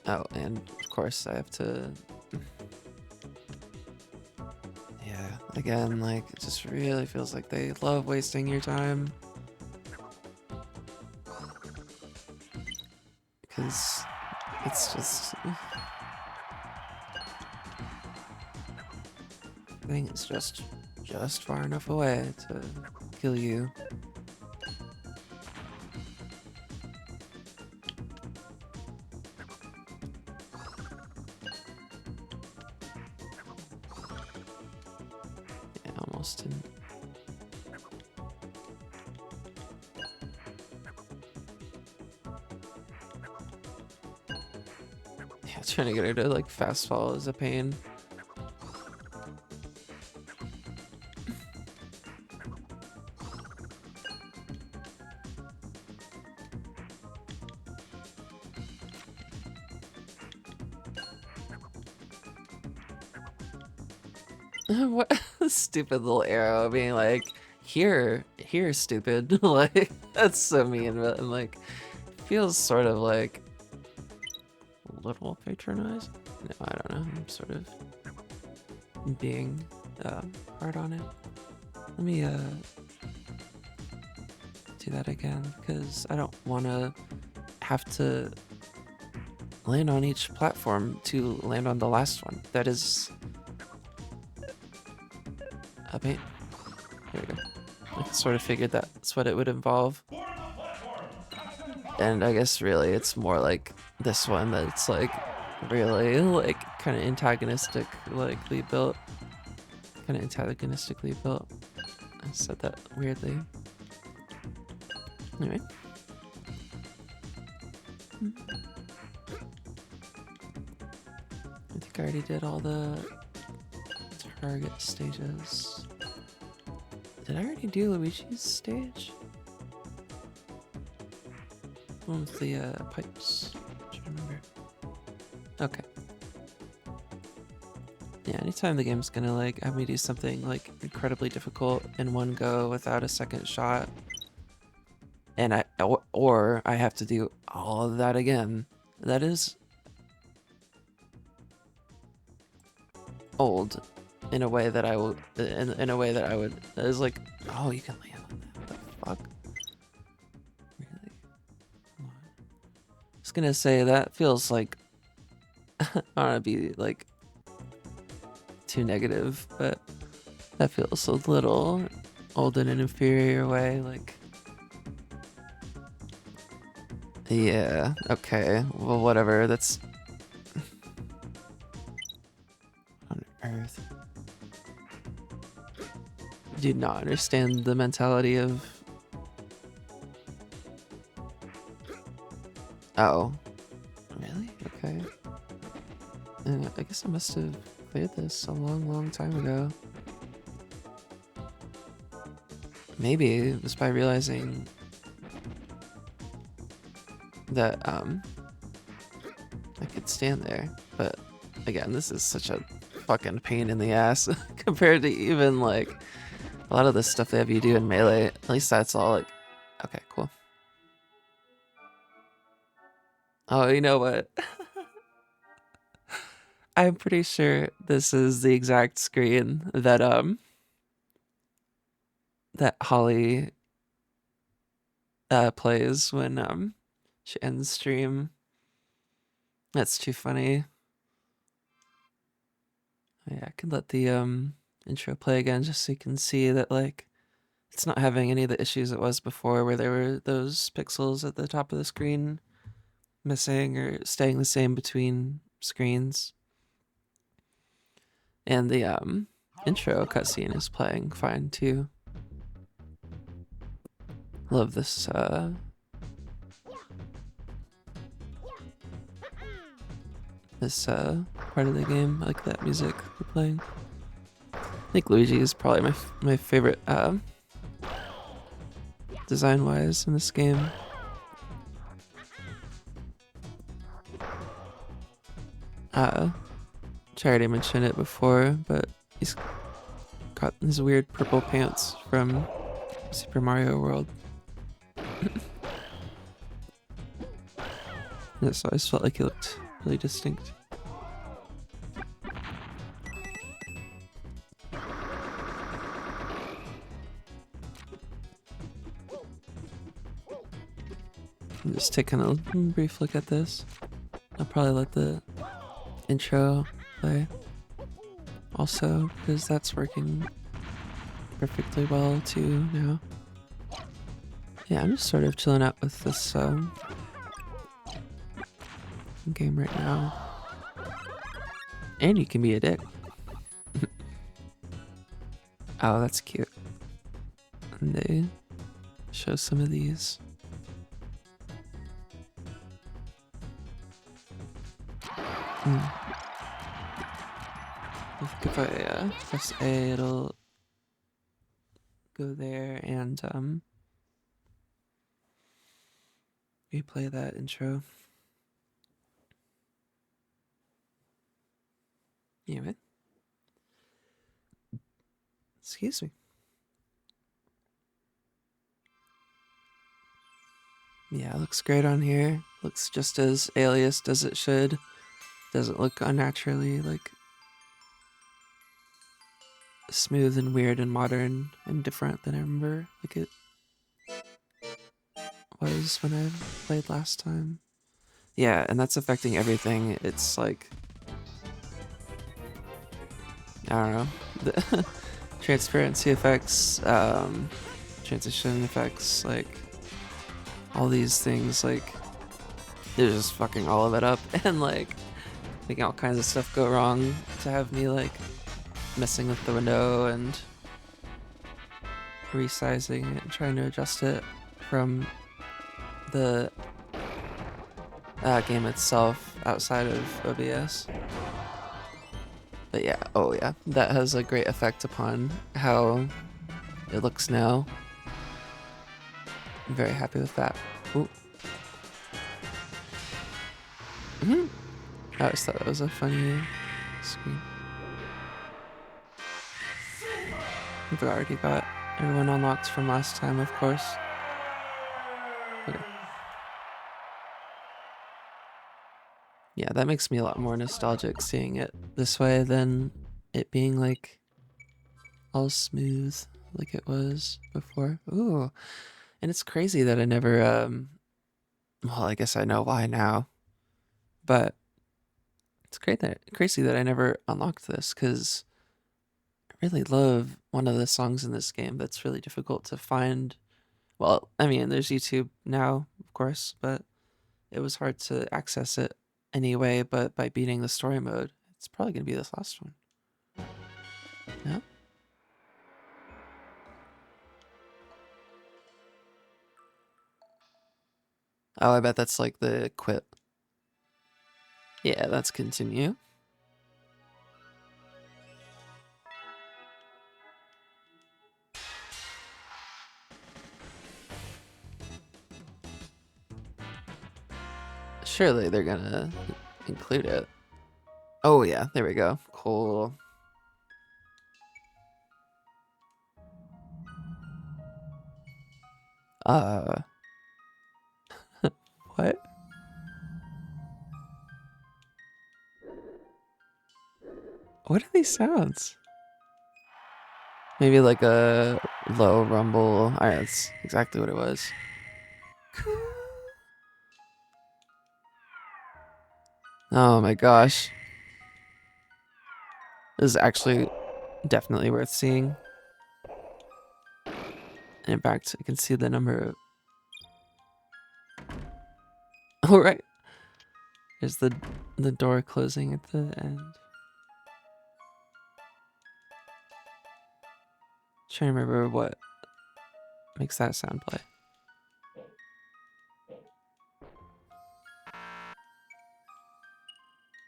A: Oh, and of course I have to. Yeah, again, like, it just really feels like they love wasting your time. Because it's just... I think it's just far enough away to kill you. Yeah, almost didn't. Yeah, trying to get her to like fast fall is a pain. What stupid little arrow being like, here, stupid. Like, that's so mean, but I'm like, feels sort of like a little patronized. No, I don't know. I'm sort of being hard on it. Let me do that again because I don't want to have to land on each platform to land on the last one. That is a pain. There we go. I sort of figured that's what it would involve. And I guess really it's more like this one that's like really like kind of antagonistically built. Kind of antagonistically built. I said that weirdly. Anyway. I think I already did all the target stages. Did I already do Luigi's stage? One with the pipes. I remember. Okay. Yeah, anytime the game's gonna like have me do something like incredibly difficult in one go without a second shot, and or I have to do all of that again, that is old in a way that I will in a way that I would that is like, oh, you can land on that. What the fuck? Really? Come on. I was gonna say that feels like I don't wanna be like too negative, but that feels a little old in an inferior way, like. Yeah, okay. Well, whatever. That's on Earth. Do not understand the mentality of. Oh, really? Okay. I guess I must have cleared this a long time ago. Maybe just by realizing that I could stand there, but again, this is such a fucking pain in the ass compared to even like a lot of the stuff they have you do in Melee. At least that's all like, okay, cool. Oh, you know what? I'm pretty sure this is the exact screen that Holly plays when she ends stream. That's too funny. Yeah, I can let the intro play again just so you can see that like it's not having any of the issues it was before where there were those pixels at the top of the screen missing or staying the same between screens. And the intro cutscene is playing fine too. Love this part of the game. I like that music we're playing. I think Luigi is probably my favorite design wise in this game. I already mentioned it before, but he's got his weird purple pants from Super Mario World. Yeah, so I just felt like he looked really distinct. I'm just taking a brief look at this. I'll probably let the intro play also, because that's working perfectly well too now. Yeah, I'm just sort of chilling out with this game right now. And you can be a dick. Oh, that's cute. And they show some of these. I think if I press A, it'll go there and replay that intro. Anyway. Excuse me. Yeah, it looks great on here. Looks just as aliased as it should. Doesn't look unnaturally like smooth and weird and modern and different than I remember like it was when I played last time. Yeah, and that's affecting everything. It's like, I don't know, the transparency effects, transition effects, like all these things, like they're just fucking all of it up and like making all kinds of stuff go wrong to have me like messing with the window and resizing it and trying to adjust it from the game itself outside of OBS. But yeah, oh yeah, that has a great effect upon how it looks now. I'm very happy with that. Ooh. I always thought that was a funny screen. We've already got everyone unlocked from last time, of course. Okay. Yeah, that makes me a lot more nostalgic seeing it this way than it being like all smooth like it was before. Ooh. And it's crazy that I never well, I guess I know why now. But it's crazy that I never unlocked this, because I really love one of the songs in this game that's really difficult to find. Well, I mean, there's YouTube now, of course, but it was hard to access it anyway. But by beating the story mode, it's probably going to be this last one. Yeah. Oh, I bet that's like the quit. Yeah, that's continue. Surely they're gonna include it. Oh yeah, there we go. Cool. What? What are these sounds? Maybe like a low rumble. Alright, that's exactly what it was. Oh my gosh. This is actually definitely worth seeing. And in fact, I can see the number of... Oh, right. There's the door closing at the end. Trying to remember what makes that sound play.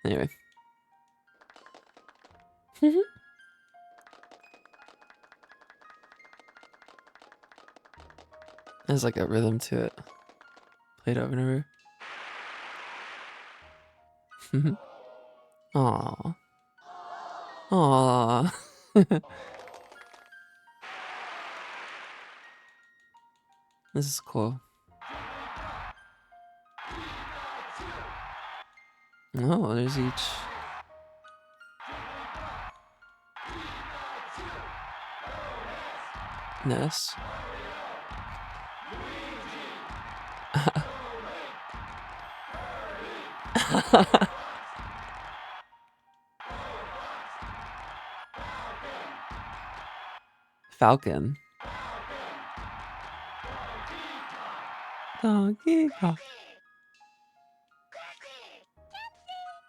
A: Anyway. There's like a rhythm to it. Played over and over. Aww. Aww. This is cool. Oh, there's each. Ness. Falcon. Donkey Kong.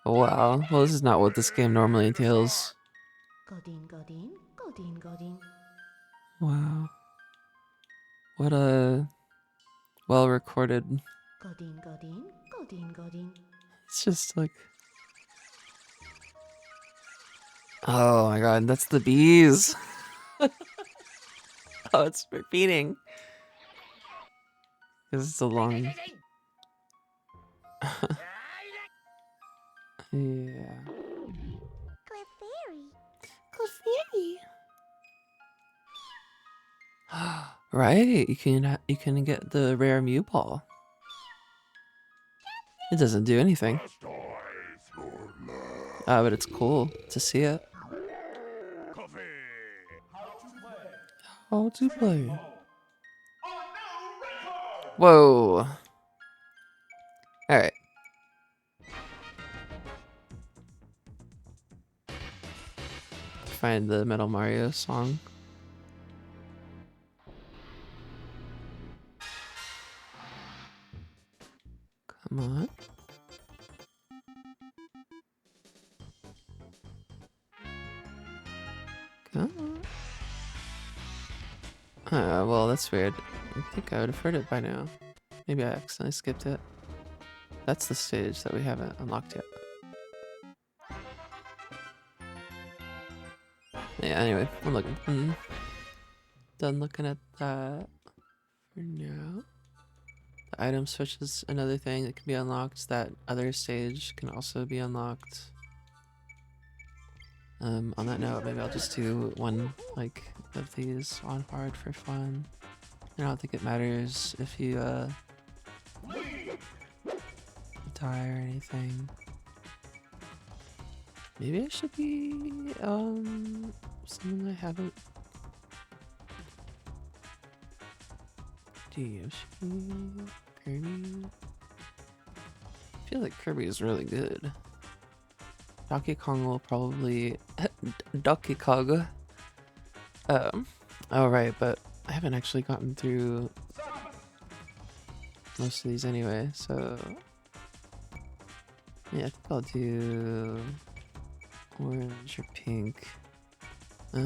A: Oh, wow. Well, this is not what this game normally entails.
B: Godin, Godin, Godin, Godin.
A: Wow. What a well recorded.
B: Godin, Godin, Godin, Godin.
A: It's just like. Oh my god, that's the bees. Oh, it's repeating. Because it's a long. Yeah.
B: Clefairy.
A: Clefairy. Right, you can get the rare Mew Ball. It doesn't do anything. But it's cool to see it. How to play. Whoa. Alright. Find the Metal Mario song. Come on. Come on. Well, that's weird. I think I would have heard it by now. Maybe I accidentally skipped it. That's the stage that we haven't unlocked yet. Yeah, anyway, I'm looking. Done looking at that for now. The item switch is another thing that can be unlocked. That other stage can also be unlocked. On that note, maybe I'll just do one like of these on hard for fun. I don't think it matters if you die or anything. Maybe I should be someone I haven't. Yoshi, Kirby. I feel like Kirby is really good. Donkey Kong will probably Donkey Kong. Oh right, but I haven't actually gotten through most of these anyway, so yeah, I think I'll do orange or pink. I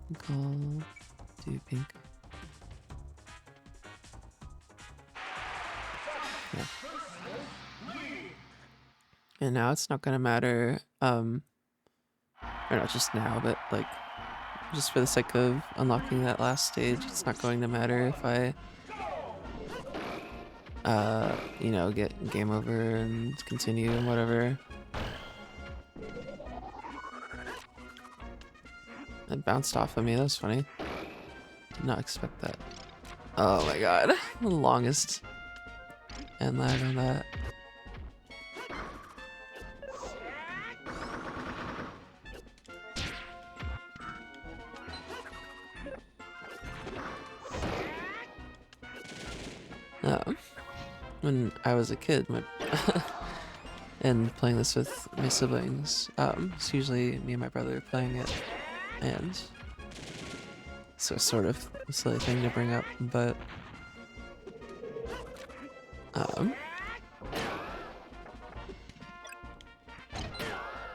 A: think I'll do pink. Yeah. And now it's not gonna matter, or not just now, but like just for the sake of unlocking that last stage, it's not going to matter if I you know, get game over and continue and whatever. It bounced off of me, that was funny. Did not expect that. Oh my god, the longest end lag on that. When I was a kid, and playing this with my siblings, it's usually me and my brother playing it, and so sort of a silly thing to bring up, but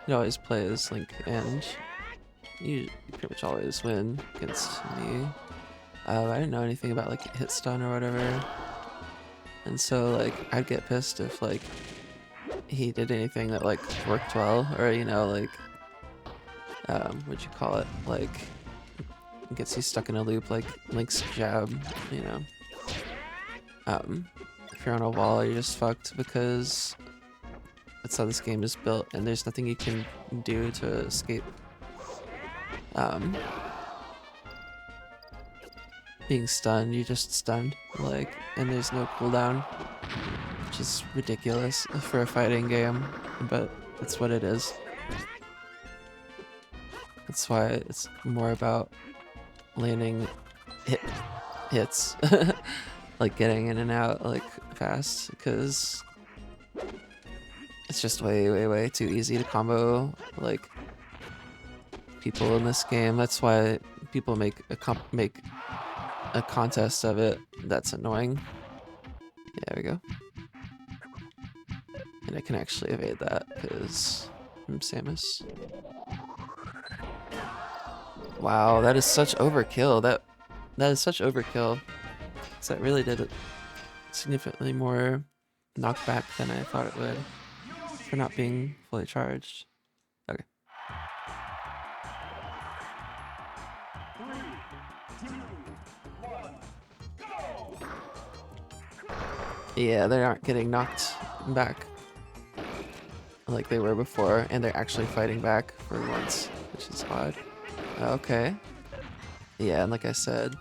A: you always play as Link, and you pretty much always win against me. I didn't know anything about like hit stun or whatever, and so like I'd get pissed if like he did anything that like worked well, or you know, like what'd you call it, like gets you stuck in a loop, like Link's jab, you know. If you're on a wall, you're just fucked because that's how this game is built, and there's nothing you can do to escape being stunned. You're just stunned, like, and there's no cooldown, which is ridiculous for a fighting game, but that's what it is. That's why it's more about landing hits, like getting in and out like fast, because it's just way too easy to combo like people in this game. That's why people make a contest of it. That's annoying. There we go. And I can actually evade that because I'm Samus. Wow, that is such overkill. That is such overkill. Because that really did it significantly more knockback than I thought it would for not being fully charged. Okay. Yeah, they aren't getting knocked back like they were before, and they're actually fighting back for once, which is odd. Okay. Yeah, and like I said,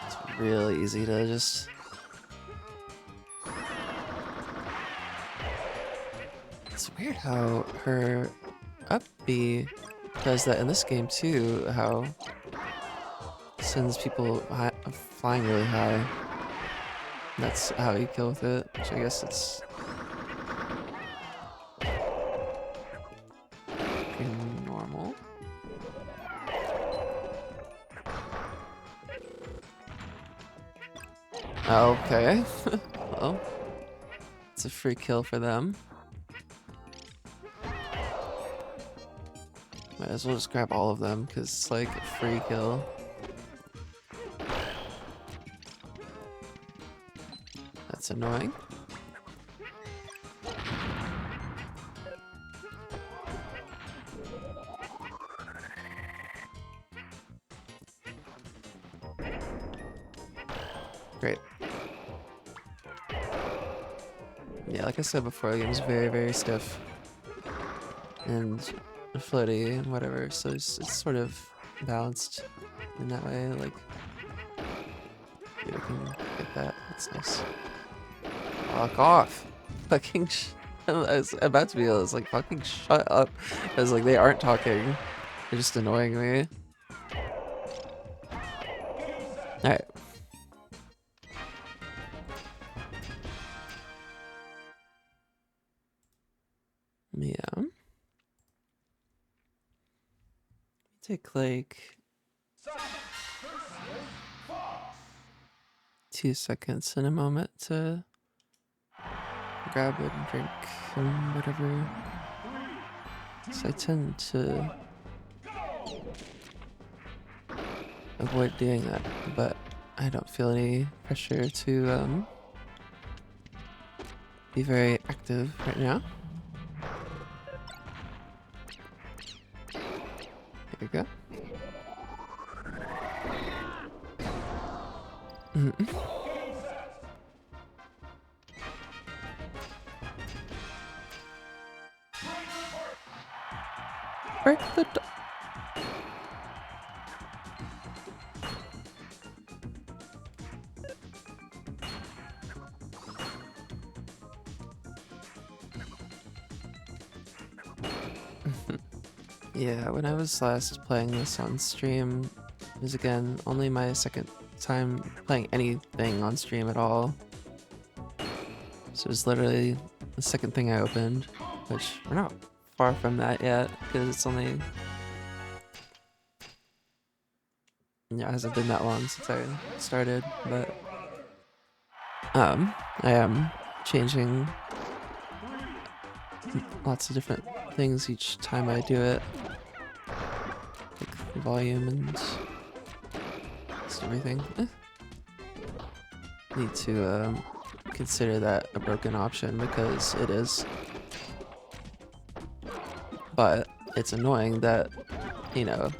A: it's really easy to just... It's weird how her up B does that in this game too, how it sends people flying really high. That's how you kill with it, which I guess it's normal. Okay. Well, it's a free kill for them. Might as well just grab all of them, because it's like a free kill. That's annoying. Great. Yeah, like I said before, the game's very, very stiff. And floaty and whatever, so it's sort of balanced in that way. Like, yeah, we can get that. That's nice. Fuck off! Fucking I was about to be able to, like, fucking shut up. I was like, they aren't talking. They're just annoying me. Alright. Yeah. Take like 2 seconds in a moment to grab a drink and whatever. So I tend to avoid doing that, but I don't feel any pressure to be very active right now. There we go. Break the door. Yeah, when I was last playing this on stream, it was again only my second time playing anything on stream at all. So it was literally the second thing I opened, which we're not far from that yet, because it's only... Yeah, it hasn't been that long since I started, but... I am changing lots of different things each time I do it. Like volume and just everything. Need to consider that a broken option because it is. But it's annoying that, you know,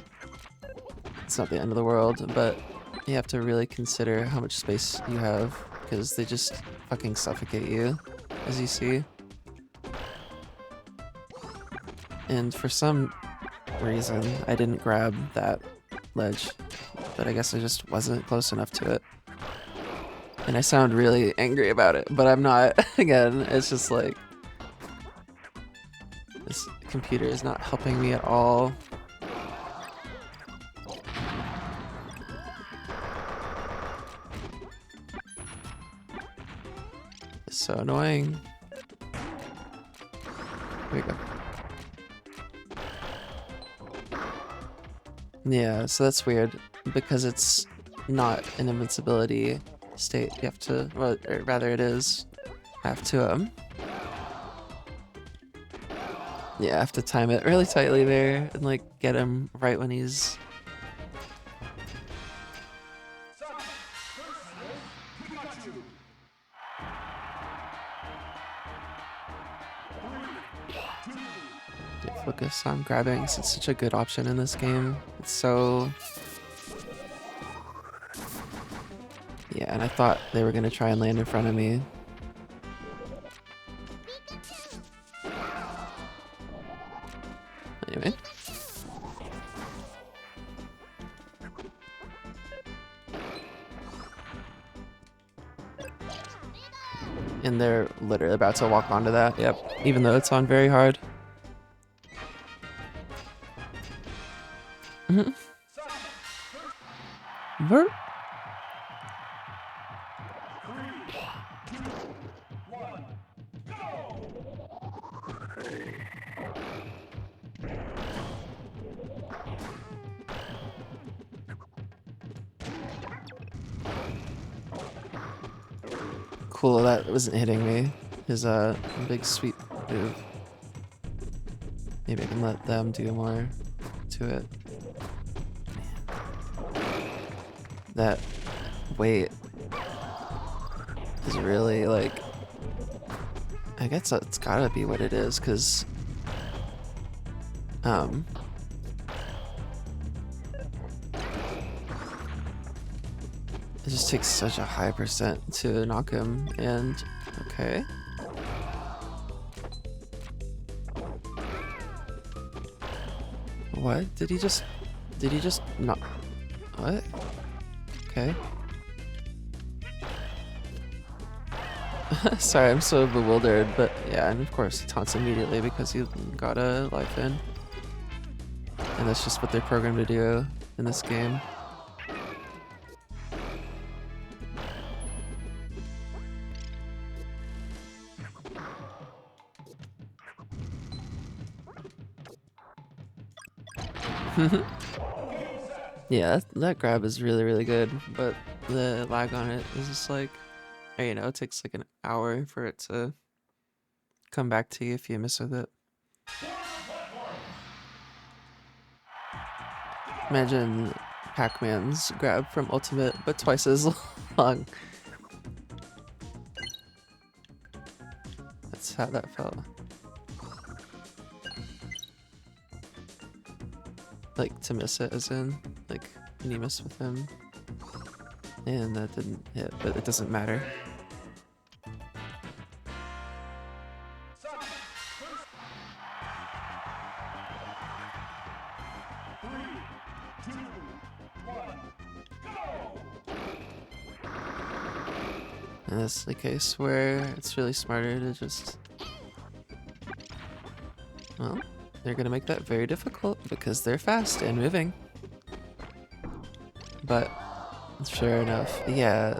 A: it's not the end of the world, but you have to really consider how much space you have because they just fucking suffocate you, as you see. And for some reason, I didn't grab that ledge, but I guess I just wasn't close enough to it. And I sound really angry about it, but I'm not. Again, it's just like, this computer is not helping me at all. It's so annoying. There we go. Yeah, so that's weird because it's not an invincibility state. You have to, well, or rather it is. I have to, yeah, I have to time it really tightly there and like get him right when he's... Focus on grabbing since it's such a good option in this game. It's so... Yeah, and I thought they were gonna try and land in front of me. Anyway. And they're literally about to walk onto that, yep. Even though it's on very hard. Vert. Cool, that wasn't hitting me. His big sweep move. Maybe I can let them do more to it. That weight is really like, I guess that's gotta be what it is, because It just takes such a high percent to knock him, and okay. What? Did he just not? What? Okay. Sorry, I'm so bewildered, but yeah, and of course he taunts immediately because he got a life in. And that's just what they're programmed to do in this game. Yeah, that grab is really, really good, but the lag on it is just like, you know, it takes like an hour for it to come back to you if you miss with it. Imagine Pac-Man's grab from Ultimate, but twice as long. That's how that felt. Like, to miss it, as in, like, when you miss with him. And that didn't hit, but it doesn't matter. And that's the case where it's really smarter to just... Well, they're gonna make that very difficult because they're fast and moving. But, sure enough, yeah,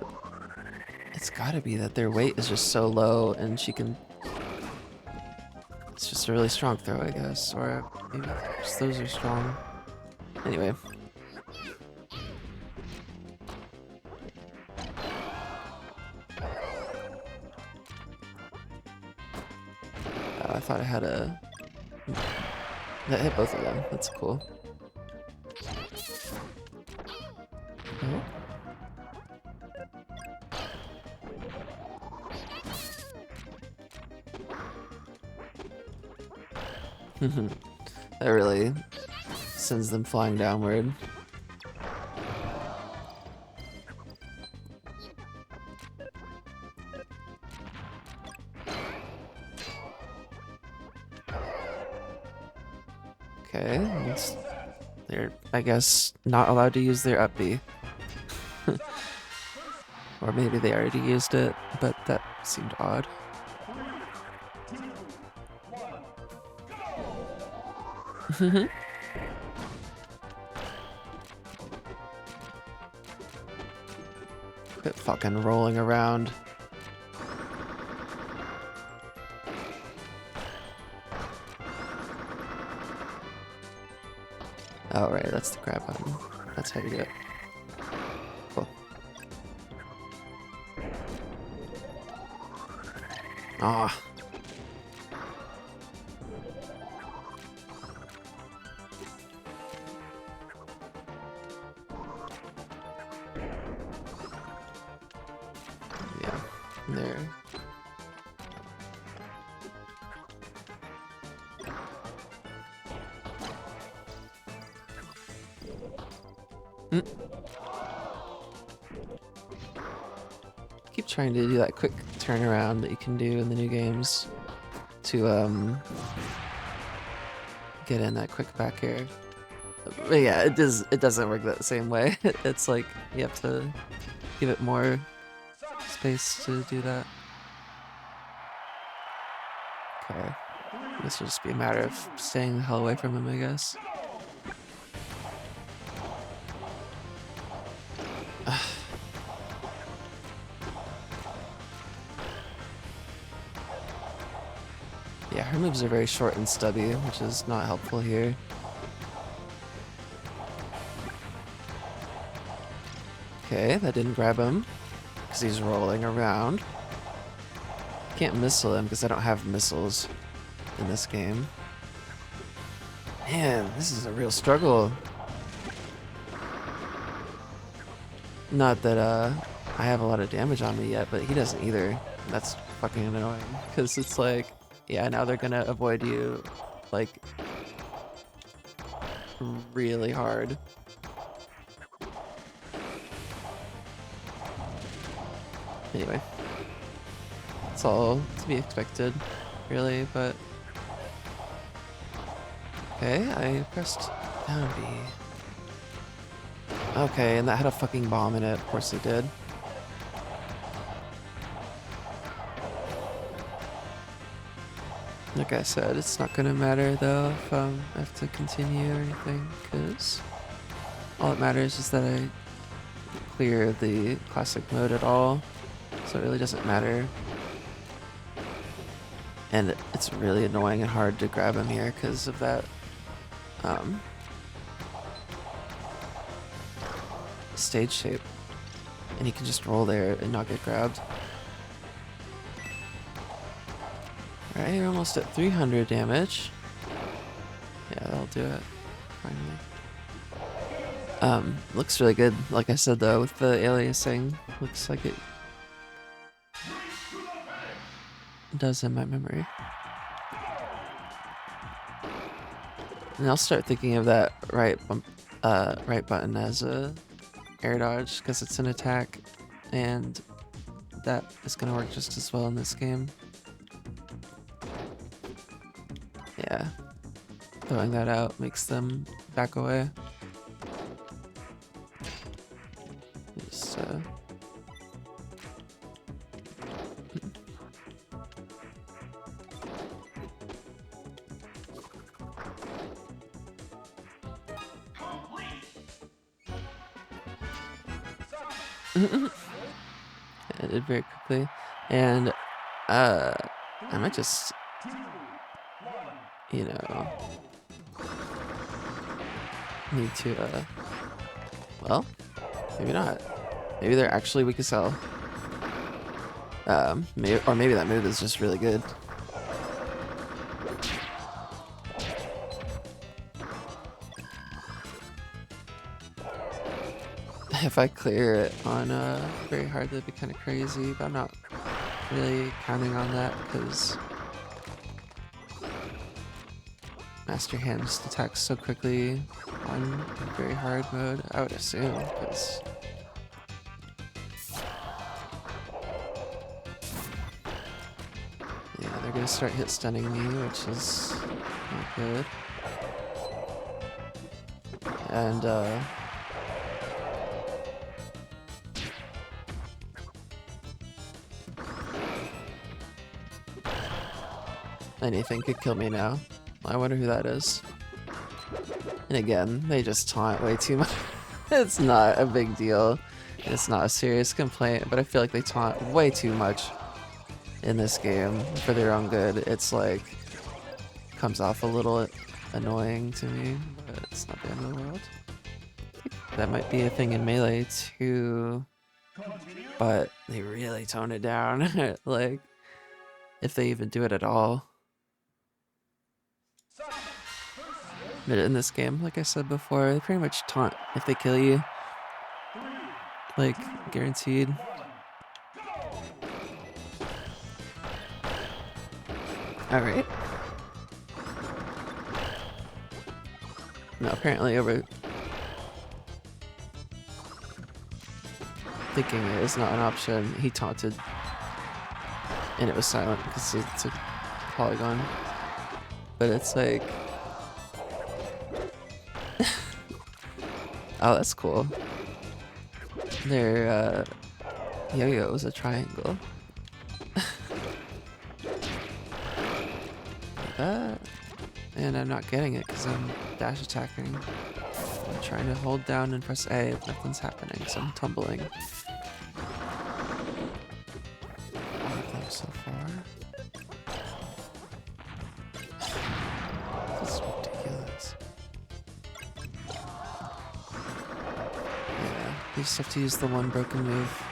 A: it's gotta be that their weight is just so low and she can... It's just a really strong throw, I guess, or maybe just those are strong. Anyway. I thought I had a... That hit both of them. That's cool. Oh. That really sends them flying downward. Okay, they're, I guess, not allowed to use their up B. Or maybe they already used it, but that seemed odd. Quit fucking rolling around. Oh, right, that's the grab button. That's how you do it. Cool. Ah. Yeah, there. Keep trying to do that quick turnaround that you can do in the new games to get in that quick back air. But yeah, it doesn't work that same way. It's like you have to give it more space to do that. Okay. This will just be a matter of staying the hell away from him, I guess. Yeah, her moves are very short and stubby, which is not helpful here. Okay, that didn't grab him, because he's rolling around. Can't missile him because I don't have missiles in this game. Man, this is a real struggle. Not that I have a lot of damage on me yet, but he doesn't either. That's fucking annoying, because it's like, yeah, now they're gonna avoid you, like, really hard. Anyway. It's all to be expected, really, but... Okay, I pressed down B. Okay, and that had a fucking bomb in it. Of course it did. Like I said, it's not gonna matter though if I have to continue or anything, because all that matters is that I clear the classic mode at all, so it really doesn't matter. And it's really annoying and hard to grab him here because of that stage shape, and he can just roll there and not get grabbed. Alright, you're almost at 300 damage. Yeah, that'll do it. Finally. Looks really good, like I said though, with the aliasing. Looks like it does in my memory. And I'll start thinking of that right button as a air dodge, because it's an attack, and that is going to work just as well in this game. Yeah, throwing that out makes them back away. Just, I did very quickly, and I might just, you know, need to well, maybe not. Maybe they're actually weak as hell. Maybe that move is just really good. If I clear it on very hard, that'd be kind of crazy, but I'm not really counting on that because Master Hand just attacks so quickly on very hard mode, I would assume, because yeah, they're gonna start hit stunning me, which is not good. And anything could kill me now. I wonder who that is. And again, they just taunt way too much. It's not a big deal. It's not a serious complaint, but I feel like they taunt way too much in this game for their own good. It's like, comes off a little annoying to me, but it's not the end of the world. That might be a thing in Melee too, but they really tone it down. Like, if they even do it at all. But in this game, like I said before, they pretty much taunt if they kill you. Like, guaranteed. Alright. No, apparently over... Thinking it is not an option, he taunted. And it was silent because it's a polygon. But it's like... Oh, that's cool. Their yo-yo is a triangle. Like that. And I'm not getting it because I'm dash attacking. I'm trying to hold down and press A if nothing's happening, so I'm tumbling. All of them so far. This is ridiculous. Yeah, you just have to use the one broken move.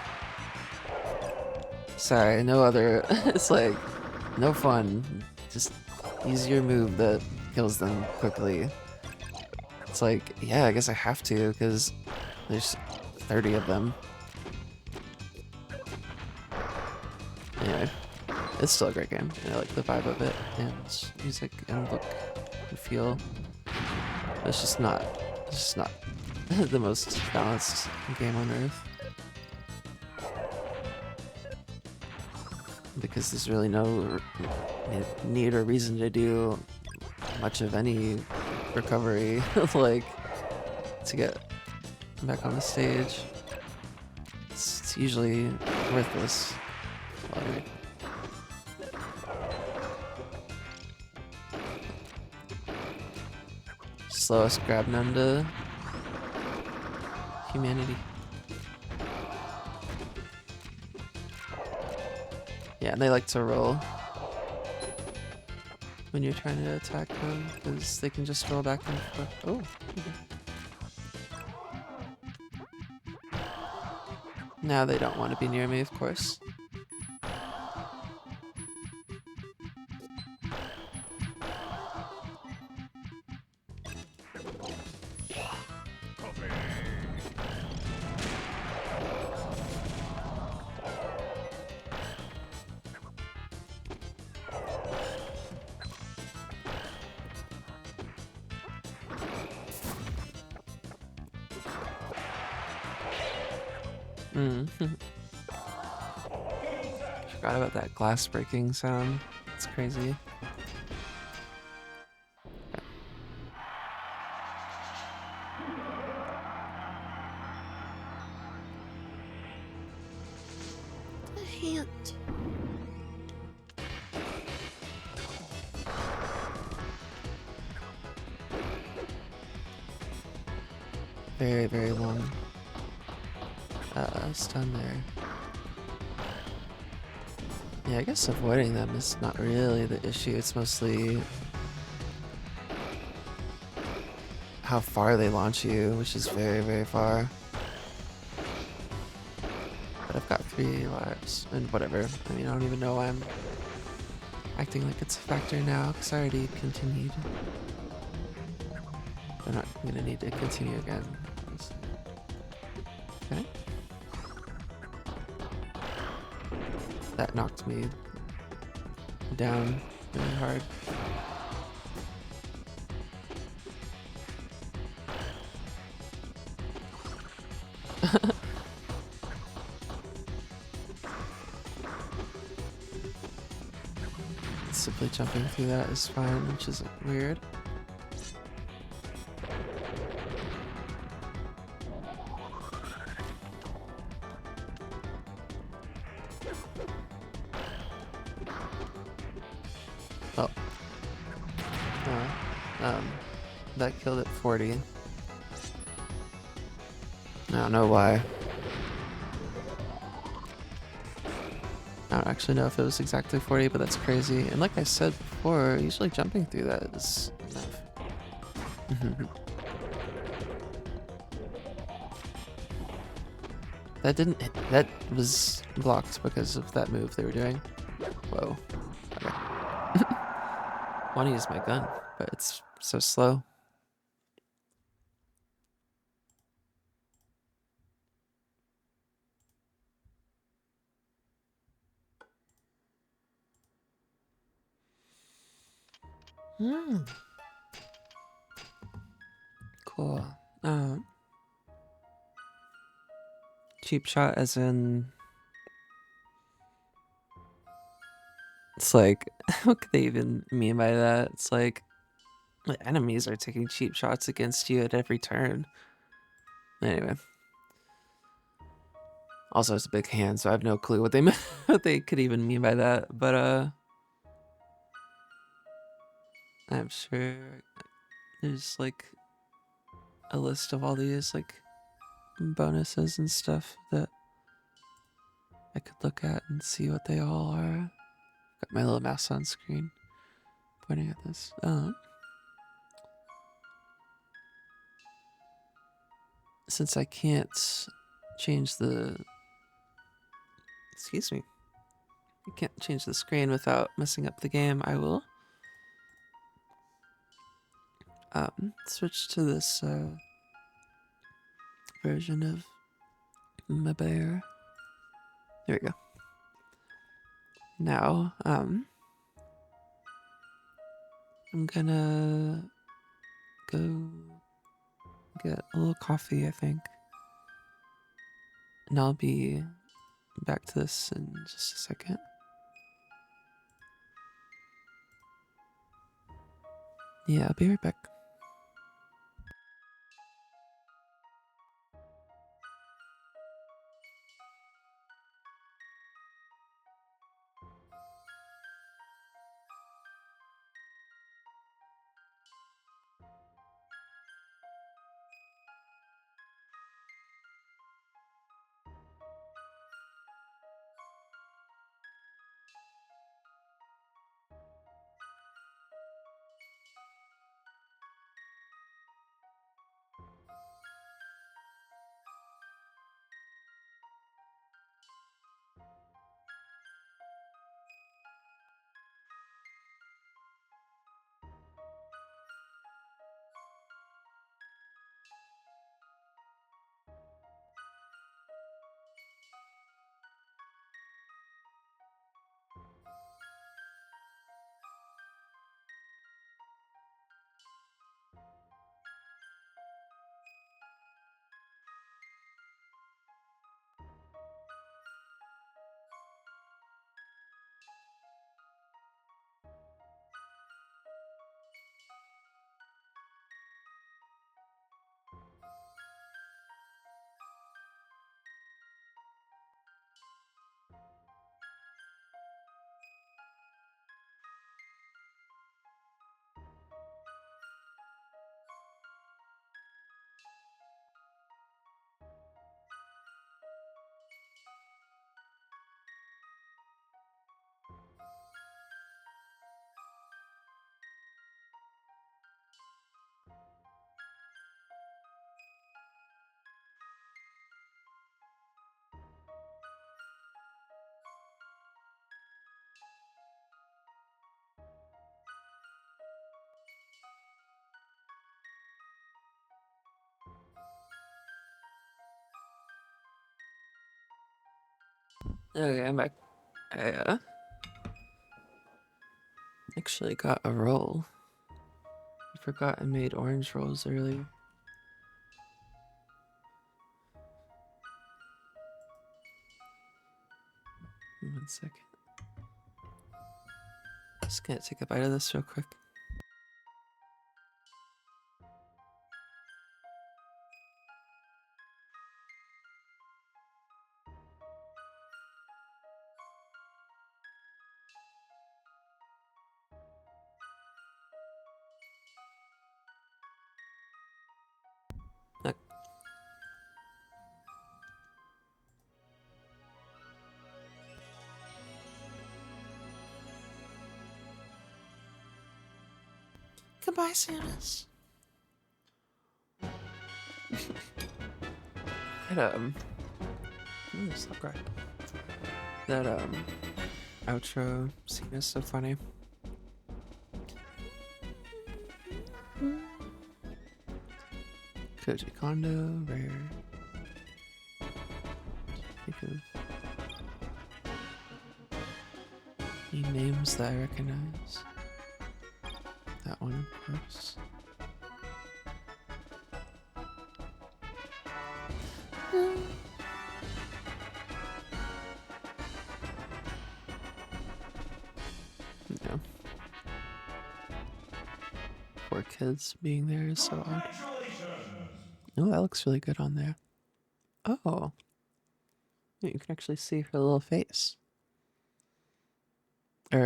A: Sorry, no other. It's like, no fun. Just use your move that kills them quickly. It's like, yeah, I guess I have to, because there's 30 of them. Anyway, it's still a great game. I like the vibe of it, and music, and look, and feel. It's just not the most balanced game on Earth. because there's really no need or reason to do much of any recovery, like, to get back on the stage. It's usually worthless. Like, slowest grab none to humanity. Yeah, and they like to roll when you're trying to attack them because they can just roll back and forth. Oh, okay. Now they don't want to be near me, of course. Forgot about that glass breaking sound. It's crazy.
C: The hand.
A: Very, very long stun there. Yeah, I guess avoiding them is not really the issue. It's mostly how far they launch you, which is very, very far. But I've got 3 lives, and whatever. I mean, I don't even know why I'm acting like it's a factor now, because I already continued. I'm not gonna need to continue again. Okay. That knocked me down really hard. Simply jumping through that is fine, which is weird. Oh. That killed at 40. I don't know why. I don't actually know if it was exactly 40, but that's crazy. And like I said before, usually jumping through that is enough. That was blocked because of that move they were doing. Whoa. Okay. Want to use my gun, but it's so slow. Cool. Cheap shot as in... It's like, what could they even mean by that? It's like, the enemies are taking cheap shots against you at every turn. Anyway. Also, it's a big hand, so I have no clue what they what they could even mean by that. But I'm sure there's like a list of all these like bonuses and stuff that I could look at and see what they all are. Got my little mouse on screen pointing at this. Since I can't change the... Excuse me. I can't change the screen without messing up the game, I will switch to this version of my bear. There we go. Now, I'm gonna go get a little coffee, I think. And I'll be back to this in just a second. Yeah, I'll be right back. Okay, I'm back. I actually got a roll. I forgot I made orange rolls earlier. One second. Just gonna take a bite of this real quick. Uh, Goodbye, Samus. That ooh, so great. That outro scene is so funny. Koji Kondo, rare. Think of any names that I recognize. That one, of course. Yeah. Poor kids being there is so odd. Oh, that looks really good on there. Oh. Yeah, you can actually see her little face. Or,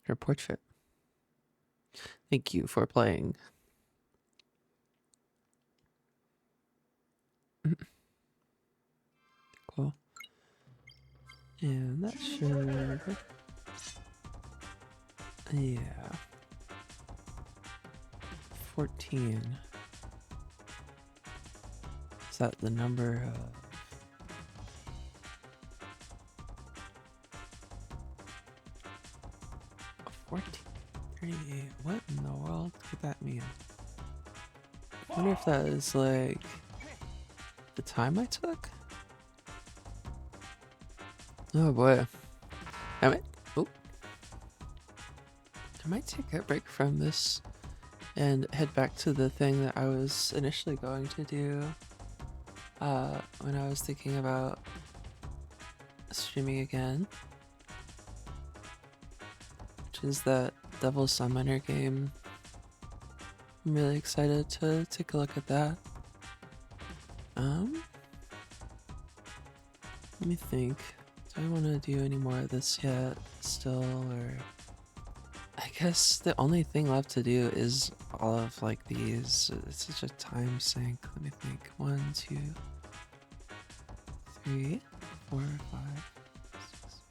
A: her portrait. Thank you for playing. Cool. And that should... Yeah. 14. Is that the number of... 14? 38. What in the world could that mean? I wonder if that is like... the time I took? Oh boy. I might... Oh. I might take a break from this and head back to the thing that I was initially going to do when I was thinking about streaming again, which is that Devil Summoner game. I'm really excited to take a look at that. Let me think. Do I want to do any more of this yet? Still, or I guess the only thing left to do is all of like these. It's such a time sink. Let me think. 1, 2, 3, 4, 5, 6.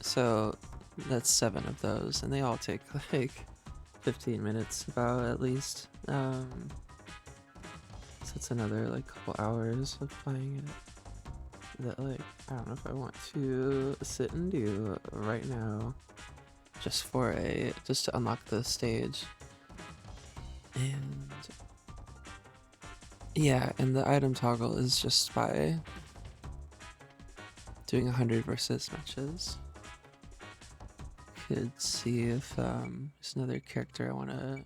A: So that's 7 of those, and they all take like 15 minutes about at least. So it's another like couple hours of playing it that like I don't know if I want to sit and do right now just to unlock the stage. And yeah, and the item toggle is just by doing 100 versus matches. Could see if there's another character I want to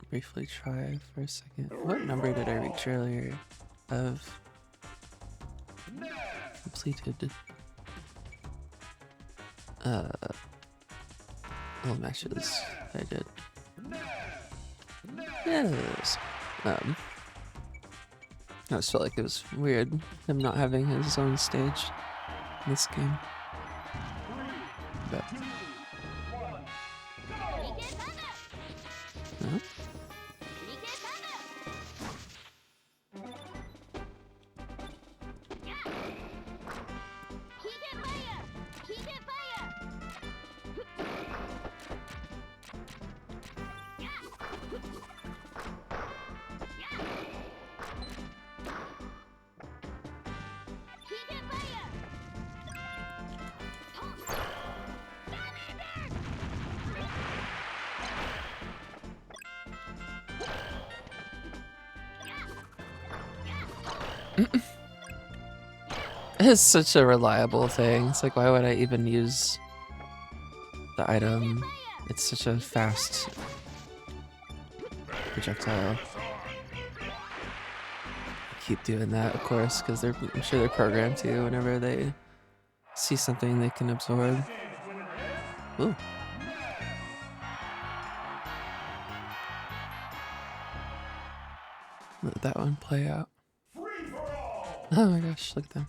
A: briefly try for a second. What number did I reach earlier of completed all matches I did? Yes. I just felt like it was weird him not having his own stage in this game. But no? It's such a reliable thing. It's like, why would I even use the item? It's such a fast projectile. Keep doing that, of course, because I'm sure they're programmed to whenever they see something they can absorb. Ooh. Let that one play out. Oh my gosh, look at them.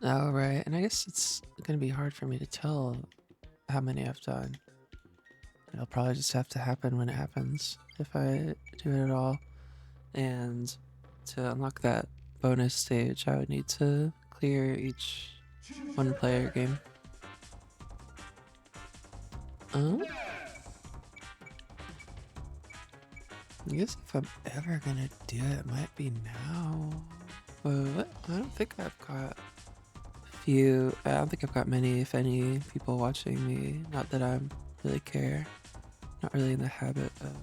A: Oh, right. And I guess it's gonna be hard for me to tell how many I've done. It'll probably just have to happen when it happens, if I do it at all. And to unlock that bonus stage, I would need to clear each one-player game. I guess if I'm ever gonna do it, it might be now. But I don't think I've got I don't think I've got many, if any, people watching me. Not that I really care. Not really in the habit of.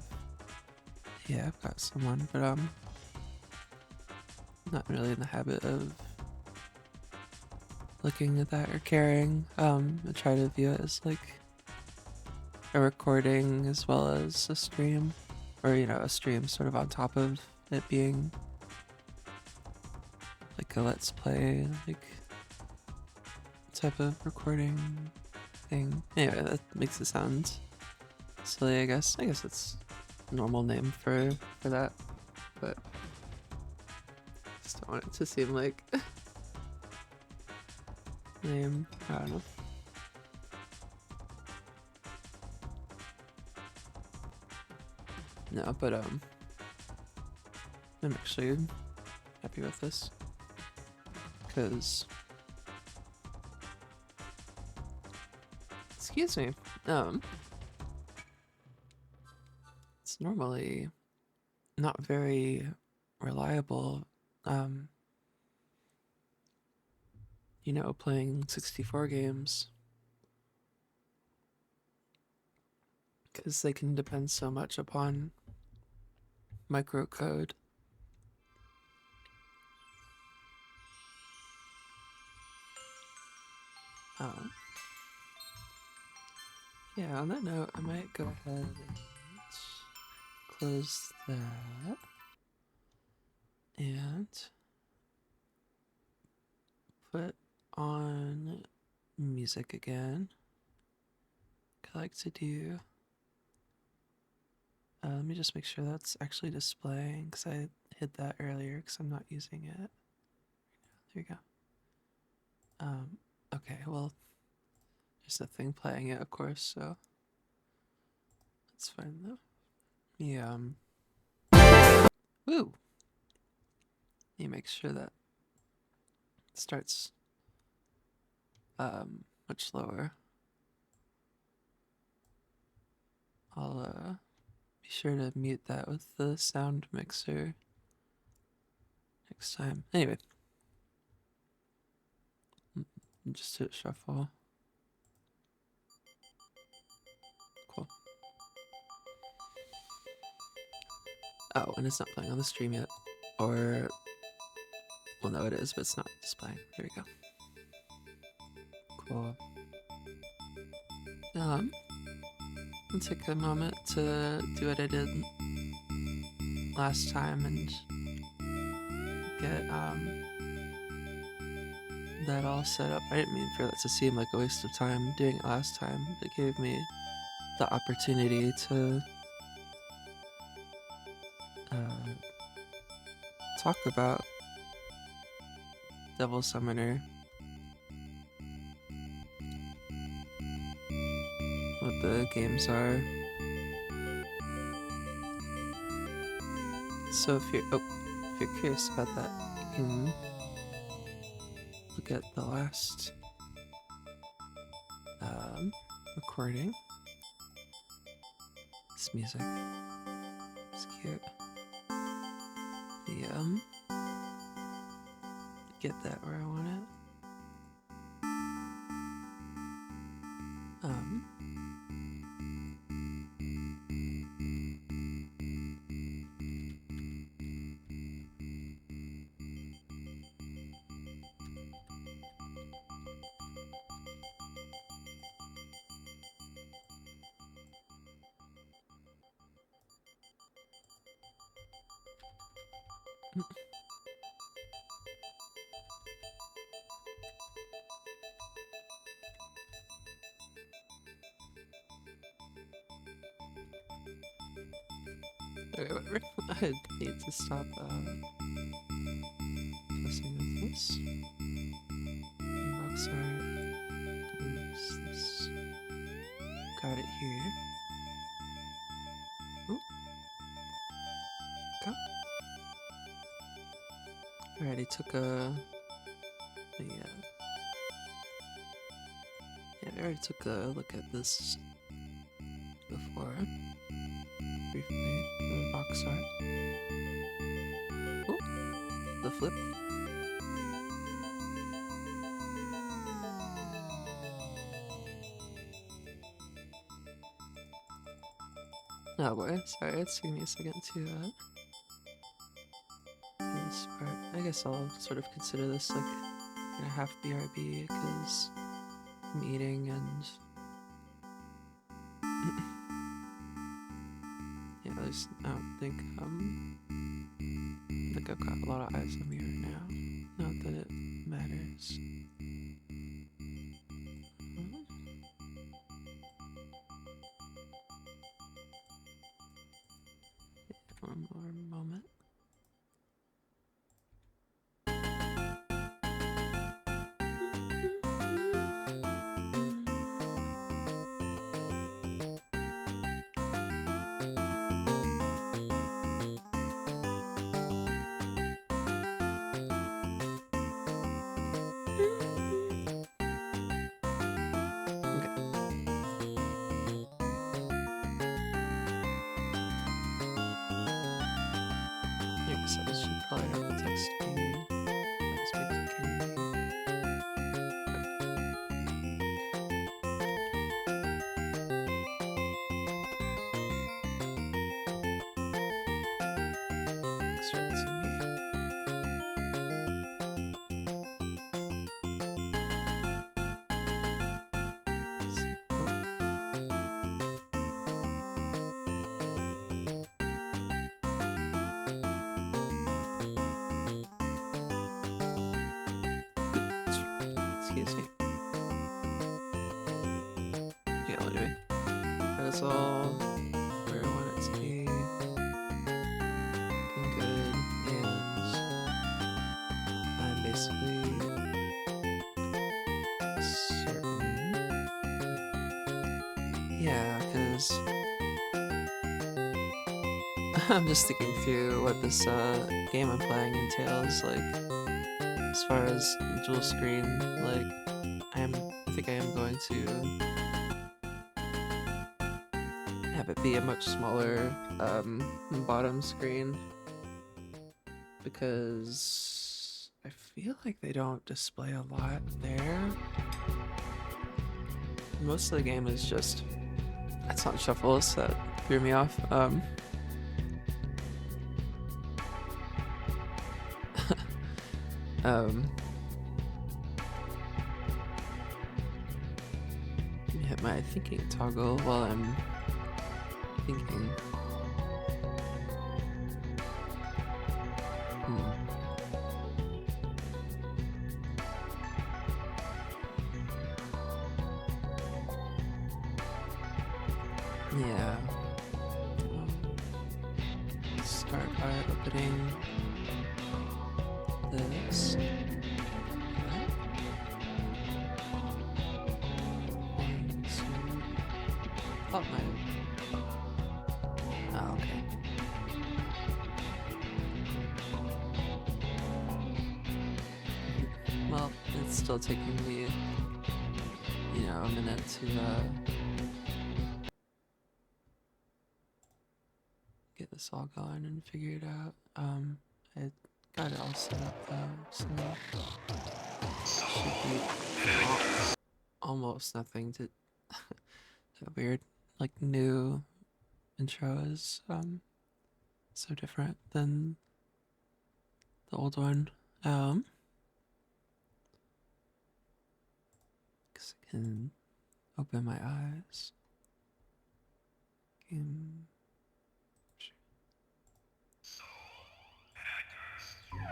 A: Yeah, I've got someone, but not really in the habit of looking at that or caring. I try to view it as like a recording as well as a stream, or a stream sort of on top of it being like a let's play, like type of recording thing. Anyway, that makes it sound silly, I guess. I guess it's a normal name for that, but just don't want it to seem like lame. I don't know. No, but I'm actually happy with this because excuse me, it's normally not very reliable, playing 64 games because they can depend so much upon microcode. Yeah, on that note, I might go ahead and close that and put on music again. I like to do. Let me just make sure that's actually displaying because I hid that earlier because I'm not using it. There you go. Okay, well, there's nothing playing it, of course, so that's fine though. Yeah. Woo! You make sure that it starts much lower. I'll be sure to mute that with the sound mixer next time. Anyway, just hit shuffle. Cool. Oh, and it's not playing on the stream yet. Or, well, no, it is, but it's not displaying. There we go. Cool. I'll take a moment to do what I did last time and get that all set up. I didn't mean for that to seem like a waste of time doing it last time. It gave me the opportunity to talk about Devil Summoner, what the games are. So if you're curious about that, you can look at the last recording. This music is cute. Get that where I want it. Okay, whatever. I need to stop messing with this. Inbox art. Use this. Got it here. Ooh. Go. I already took I already took a look at this before. Briefly, the box art. Ooh, the flip. Oh boy, sorry, it's taking me a second to do this part. I guess I'll sort of consider this like a half BRB because I'm eating and yeah, at least I don't think I've got a lot of eyes on me right now. Not that it matters. One more moment. So I should probably have the text be as big as it can be. Start to me. Excuse me. Yeah, well, anyway. That is all where I want it to be. Looking good, and I'm basically certain. Yeah, because I'm just thinking through what this game I'm playing entails, like, as far as dual screen, like, I think I am going to have it be a much smaller bottom screen, because I feel like they don't display a lot there. Most of the game is just, it's not shuffles that threw me off. Let me hit my thinking toggle while I'm thinking. Yeah. Let's start by opening this. Oh, my. Oh, okay. Well, it's still taking me, you know, a minute to get this all going and figure it out. I got it all set up though, so should be almost nothing to. That weird, like, new intro is so different than the old one. 'Cause I can open my eyes.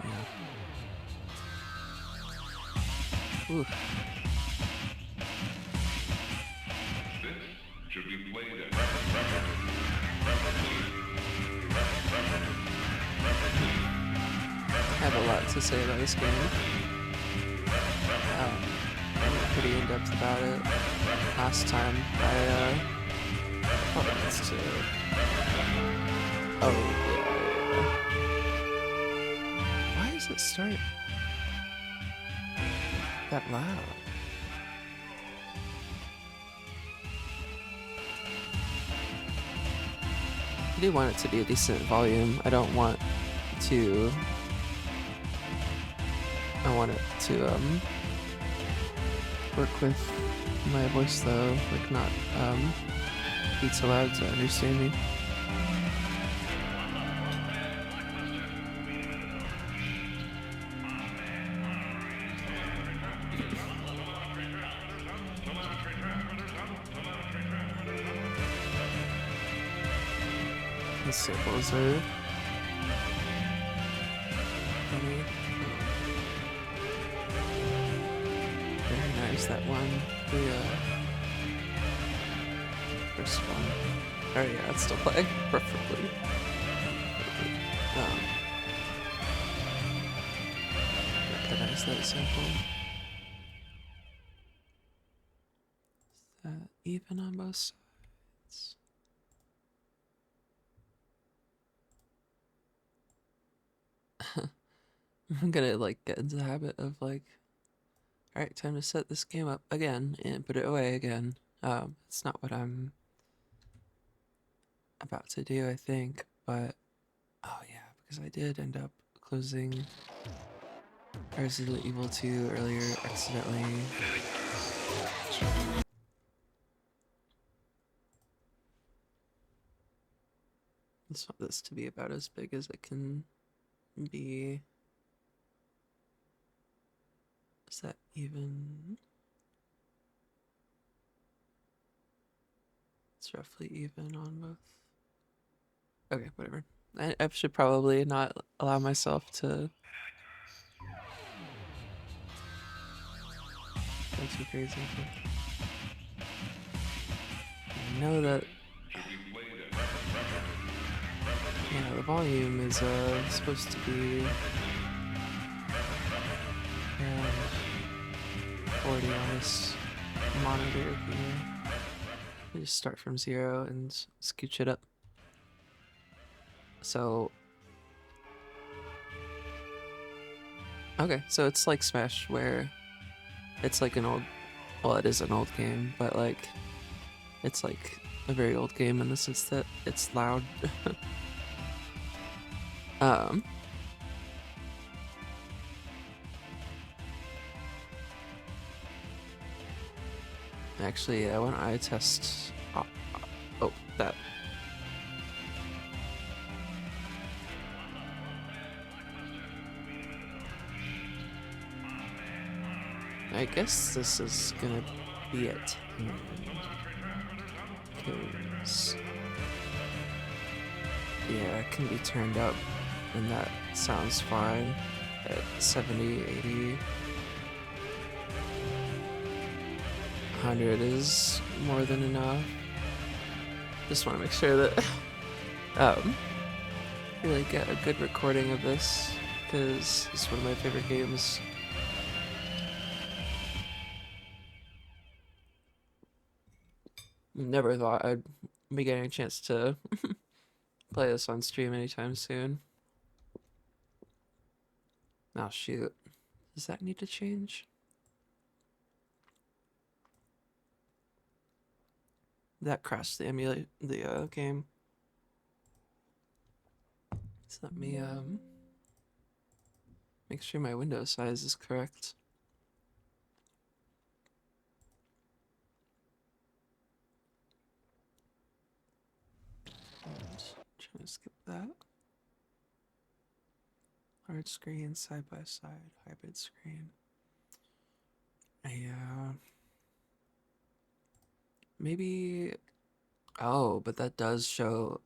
A: Yeah. Ooh.
D: Should be played at
A: I have a lot to say about this game. I'm pretty in depth about it. Last time I oh, that's too. Oh yeah. Why does it start that loud? I do want it to be a decent volume. I don't want to. I want it to work with my voice though, like not be too loud to understand me. The samples are funny. Very nice, that one. The first one. Oh yeah, it's still playing perfectly. Recognize that sample. Is that even on both sides? I'm gonna like get into the habit of like, alright, time to set this game up again and put it away again. It's not what I'm about to do, I think, but oh yeah, because I did end up closing Resident Evil 2 earlier accidentally. I just want this to be about as big as it can be. Is that even? It's roughly even on both. Okay, whatever. I should probably not allow myself to go too crazy. I know that the volume is supposed to be around 40 on this monitor here. I just start from 0 and scooch it up. So okay, so it's like Smash where it's like an old, well, it is an old game, but like it's like a very old game in the sense that it's loud. Actually, when I test, oh, that. I guess this is gonna be it. Because, yeah, it can be turned up, and that sounds fine at 70, 80. 100 is more than enough. Just want to make sure that really get a good recording of this, because it's one of my favorite games. Never thought I'd be getting a chance to play this on stream anytime soon. Oh shoot, does that need to change? That crashed the game. So let me make sure my window size is correct. And trying to skip that. Large screen, side by side, hybrid screen. Yeah. Maybe. Oh, but that does show.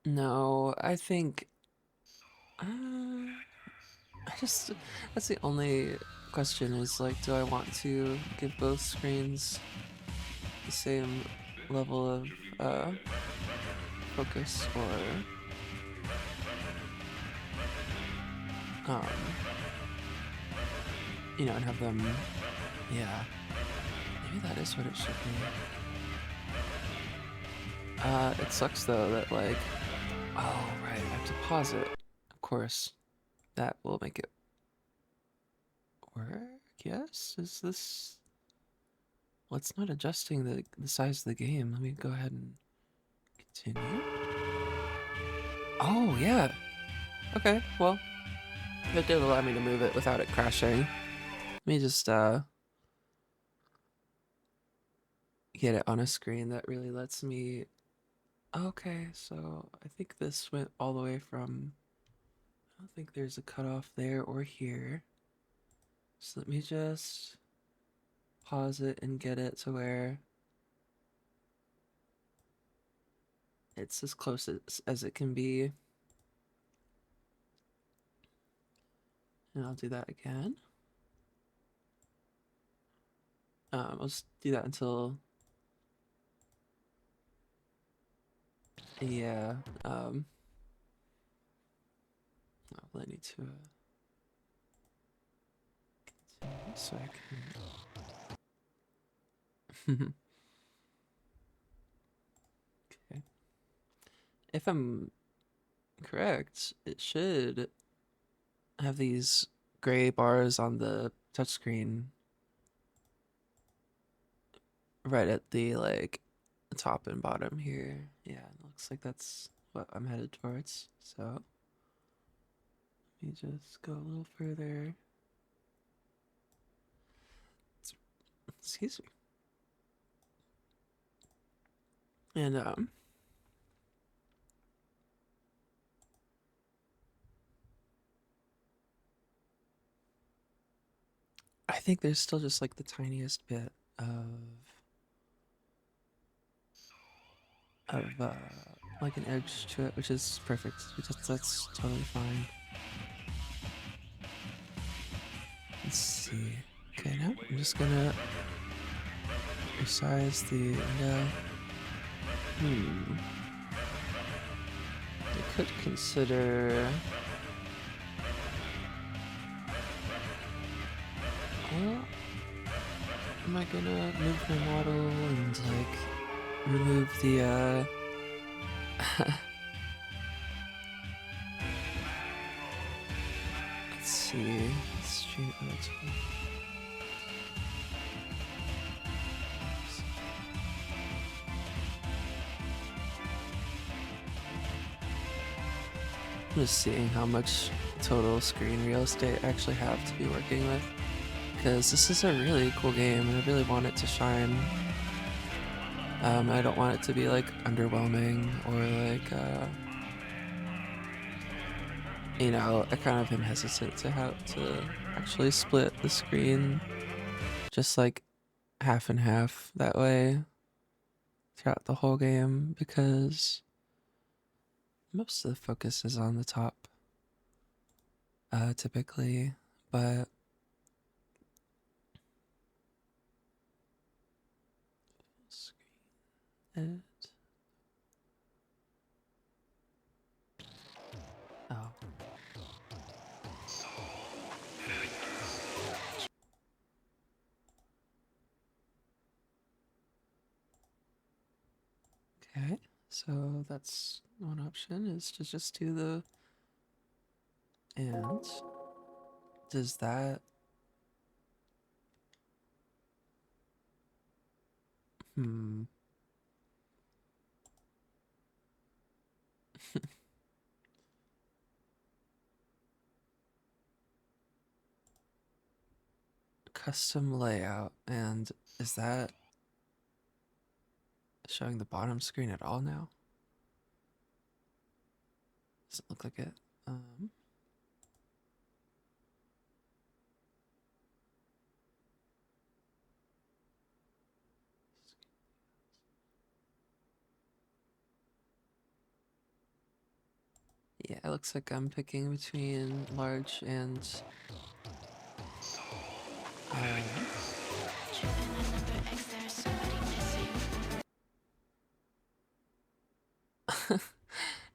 A: No, I think. That's the only question is like, do I want to give both screens the same level of focus, or and have them, yeah, maybe that is what it should be. It sucks though that like, oh right, I have to pause it. Of course, that will make it work. Yes, is this? Well, it's not adjusting the size of the game. Let me go ahead and continue. Oh yeah. Okay, well, it did allow me to move it without it crashing. Let me just get it on a screen that really lets me. Okay, so I think this went all the way from. I don't think there's a cutoff there or here. So let me just pause it and get it to where it's as close as it can be. And I'll do that again. I'll just do that until. Yeah. I need to continue so I can. Okay. If I'm correct, it should have these gray bars on the touchscreen right at the like top and bottom here. Yeah, it looks like that's what I'm headed towards. So let me just go a little further. Excuse me. And I think there's still just like the tiniest bit of like an edge to it, which is perfect. That's totally fine. Let's see. Okay, now I'm just gonna resize the window. I could consider. Well, am I gonna move my model and like remove the let's see. Street art. I'm just seeing how much total screen real estate I actually have to be working with, because this is a really cool game and I really want it to shine. I don't want it to be like underwhelming or like you know, I kind of am hesitant to have to actually split the screen just like half and half that way throughout the whole game, because most of the focus is on the top typically, but screen edit. Oh. Okay, so that's one option, is to just do the and. Does that custom layout, and is that showing the bottom screen at all now? Doesn't look like it. Yeah, it looks like I'm picking between large and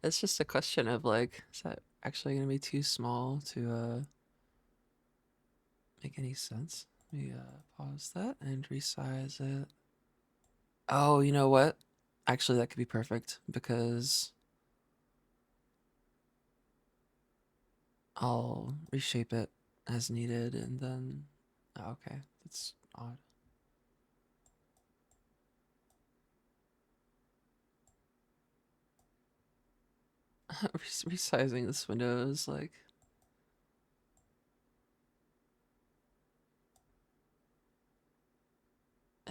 A: it's just a question of like, is that actually gonna be too small to make any sense? Let me pause that and resize it. Oh, you know what? Actually, that could be perfect, because I'll reshape it as needed and then. Oh, okay, that's odd. Resizing this window is like.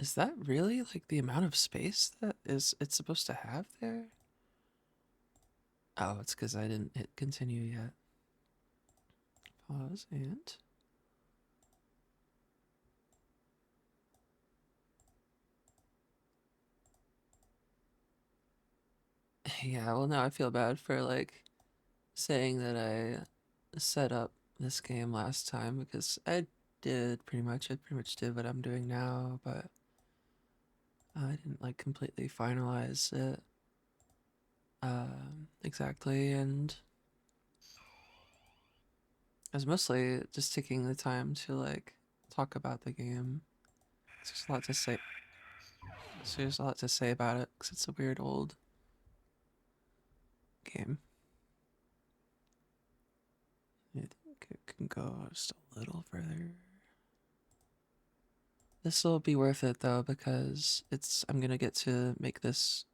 A: Is that really like the amount of space that it's supposed to have there? Oh, it's because I didn't hit continue yet. Pause and. Yeah, well, now I feel bad for like saying that I set up this game last time, because I pretty much did what I'm doing now, but I didn't like completely finalize it exactly, and I was mostly just taking the time to like talk about the game. There's a lot to say. So there's a lot to say about it, because it's a weird old game. I think it can go just a little further. This will be worth it though, because I'm gonna get to make this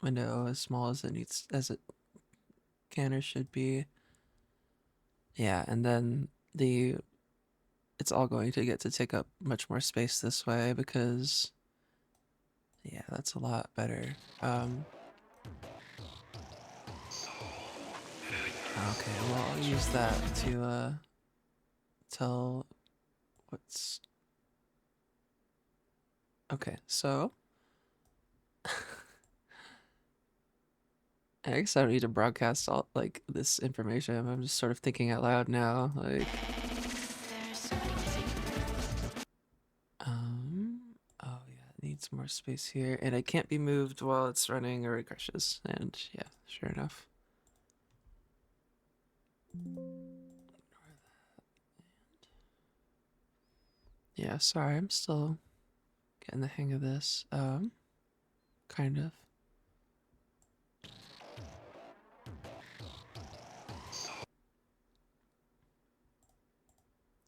A: window as small as it can or should be. Yeah, and then it's all going to get to take up much more space this way, because yeah, that's a lot better. Okay, well, I'll use that to tell what's okay. So I guess I don't need to broadcast all like this information. I'm just sort of thinking out loud now. Like,
C: There's somebody missing.
A: oh yeah, it needs more space here, and it can't be moved while it's running or it crashes. And yeah, sure enough. Yeah, sorry, I'm still getting the hang of this. Kind of.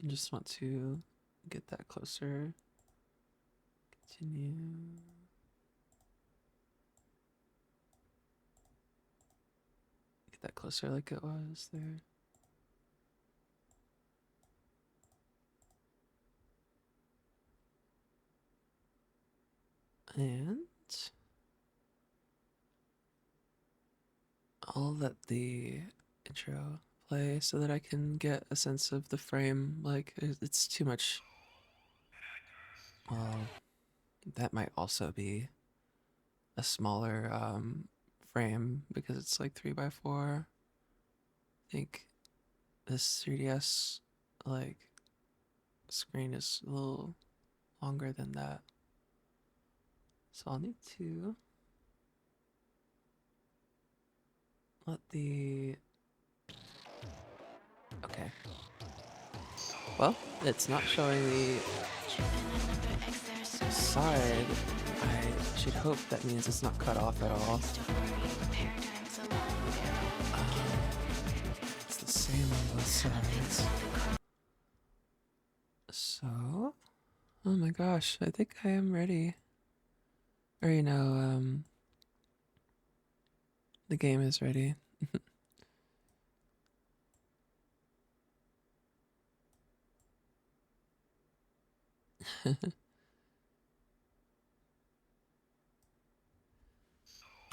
A: I just want to get that closer. Continue. Get that closer like it was there. And I'll let the intro play so that I can get a sense of the frame. Like, it's too much. Well, that might also be a smaller frame because it's like 3x4. I think this 3DS like screen is a little longer than that. So I'll need to let the... Okay. Well, it's not showing the side. I should hope that means it's not cut off at all. It's the same on both sides. So... Oh my gosh, I think I am ready. Or, you know, the game is ready. I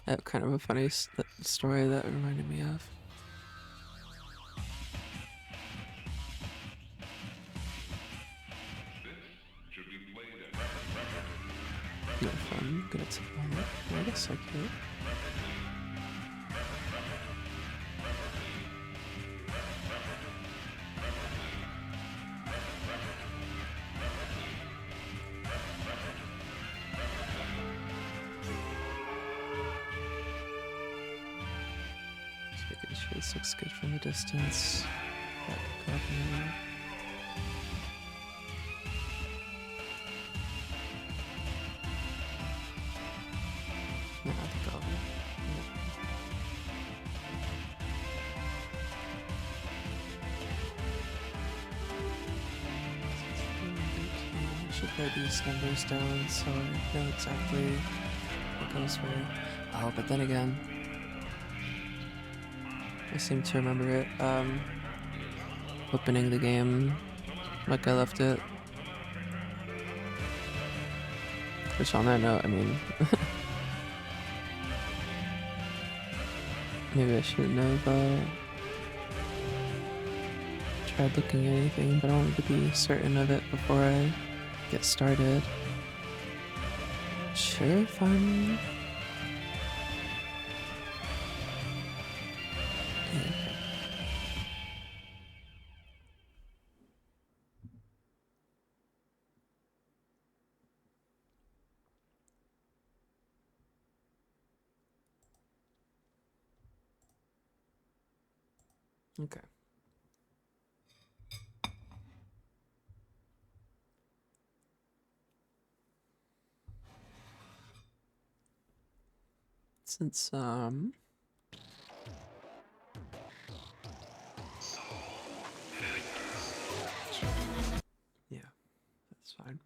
A: have kind of a funny story that reminded me of. No fun, good at something. I guess I could. Just making sure this looks good from a distance. That could go up and over. No, I think I'll... I should write these numbers down so I know exactly what goes where. Oh, but then again, I seem to remember it, opening the game like I left it. Which on that note, I mean, maybe I shouldn't have tried looking at anything, but I wanted to be certain of it before I get started. Sure, fun. Yeah, okay. Okay. Since yeah, that's fine.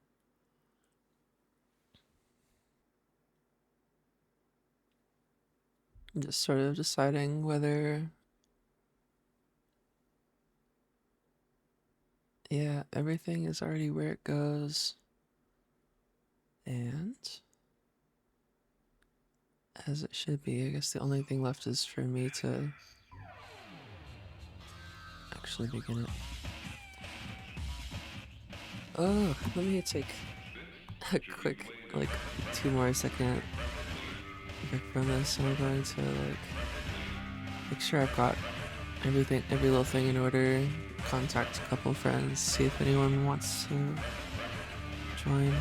A: I'm just sort of deciding whether, yeah, everything is already where it goes. And as it should be, I guess the only thing left is for me to actually begin it. Oh, let me take a quick, like, 2 more second break from this, and I'm going to, like, make sure I've got everything, every little thing in order. Contact a couple friends, see if anyone wants to join.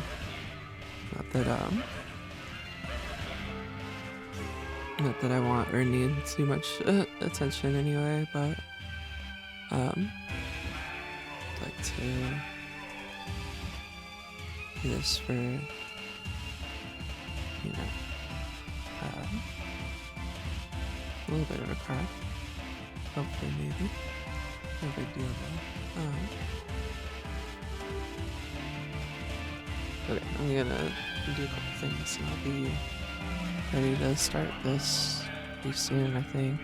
A: Not that I want or need too much attention anyway, but I'd like to do this for, you know, a little bit of a crowd. Hopefully, maybe. No big deal though. Okay, I'm gonna do a couple things and I'll be ready to start this pretty soon, I think.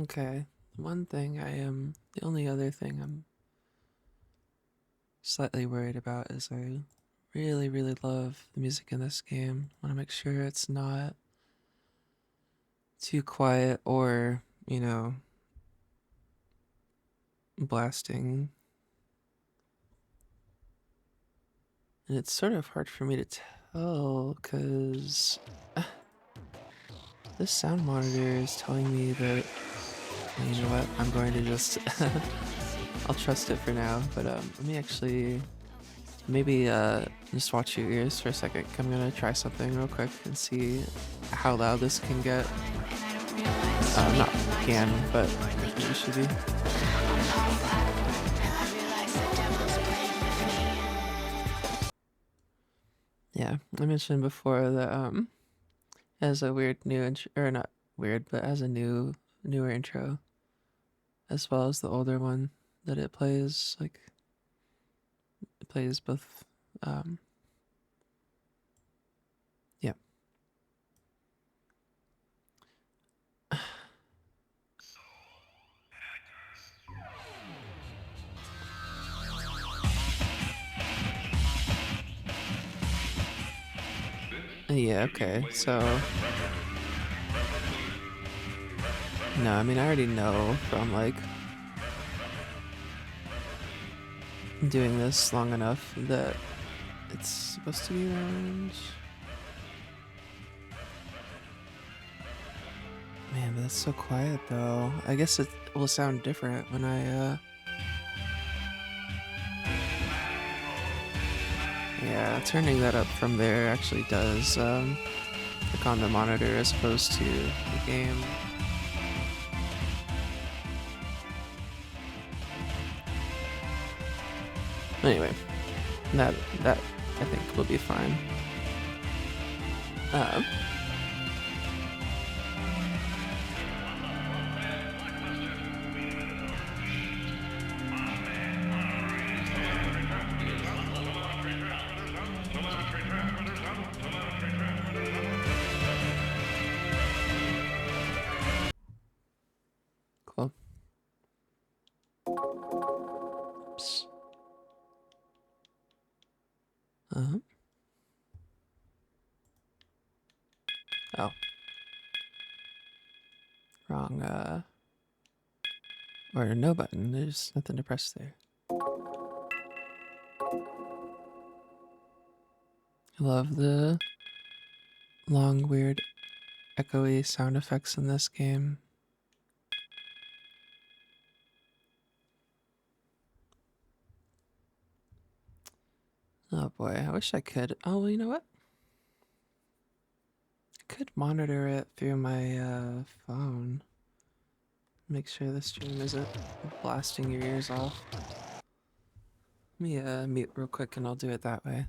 A: Okay, the only other thing I'm slightly worried about is I really, really love the music in this game. I want to make sure it's not too quiet or, blasting. And it's sort of hard for me to tell because this sound monitor is telling me that, you know what, I'm going to just, I'll trust it for now, but let me actually, maybe just watch your ears for a second. I'm gonna try something real quick and see how loud this can get. Not can, but it should be. Yeah, I mentioned before that as a weird new intro, or not weird, but as a newer intro, as well as the older one, that it plays both. Yeah. Yeah, okay, so no, I mean I already know from doing this long enough that it's supposed to be around. Man, but that's so quiet though. I guess it will sound different when yeah, turning that up from there actually does click on the monitor as opposed to the game. Anyway, that I think will be fine. Cool. Oops. Oh. Wrong, or no button. There's nothing to press there. I love the long, weird, echoey sound effects in this game. Oh boy, I wish I could. Oh, well, you know what? I could monitor it through my phone. Make sure the stream isn't blasting your ears off. Let me mute real quick and I'll do it that way.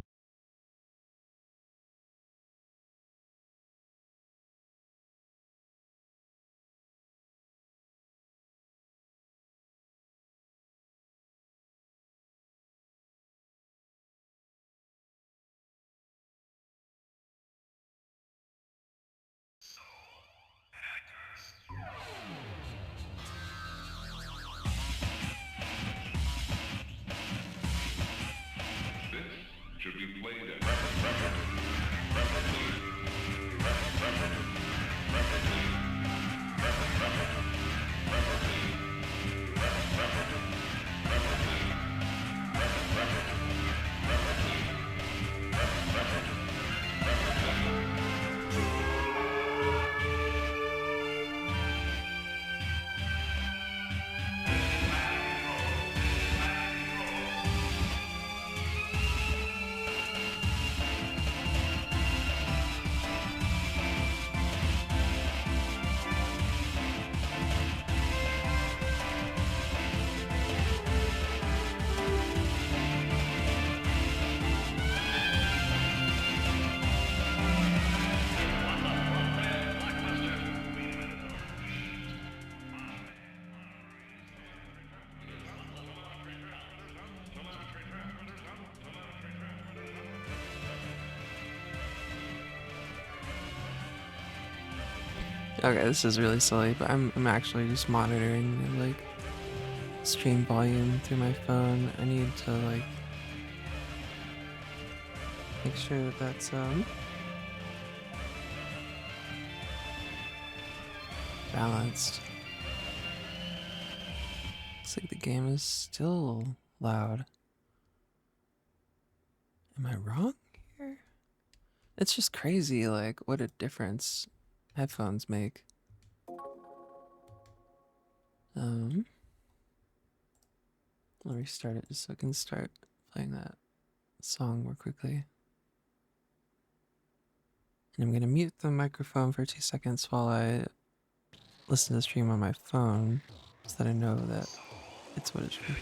A: Okay, this is really silly, but I'm actually just monitoring the, like, stream volume through my phone. I need to, like, make sure that that's balanced. Looks like the game is still loud. Am I wrong here? It's just crazy, like, what a difference headphones make. I'll restart it just so I can start playing that song more quickly. And I'm gonna mute the microphone for 2 seconds while I listen to the stream on my phone so that I know that it's what it should be.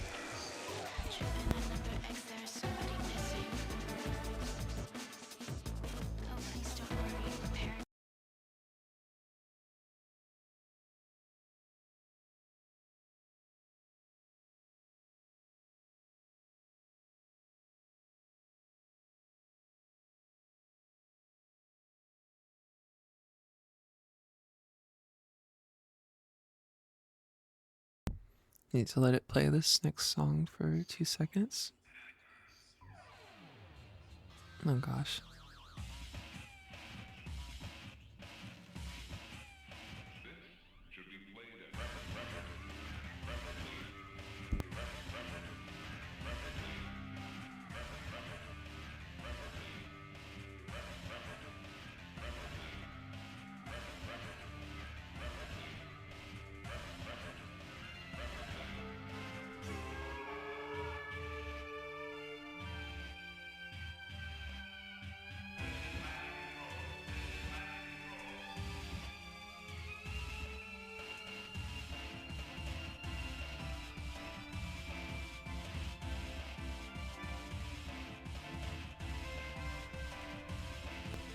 C: Another X, there's somebody missing. Oh, please don't worry. Prepare.
A: Need to let it play this next song for 2 seconds. Oh gosh.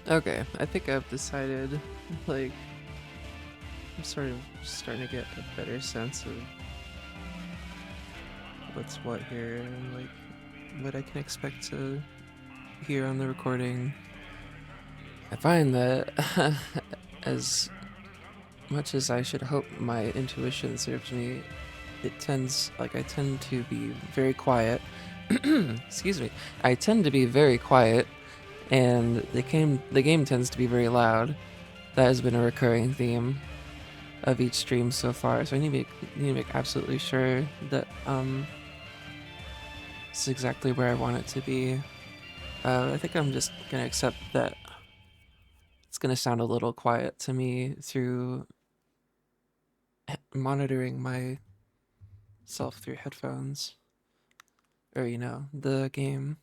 A: Okay, I think I've decided, like, I'm sort of starting to get a better sense of what's what here and, like, what I can expect to hear on the recording. I find that as much as I should hope my intuition serves me, it tends, like, I tend to be very quiet. Excuse me. I tend to be very quiet, and the game tends to be very loud. That has been a recurring theme of each stream so far. So I need to make absolutely sure that this is exactly where I want it to be. I think I'm just gonna accept that it's gonna sound a little quiet to me through monitoring myself through headphones, or the game.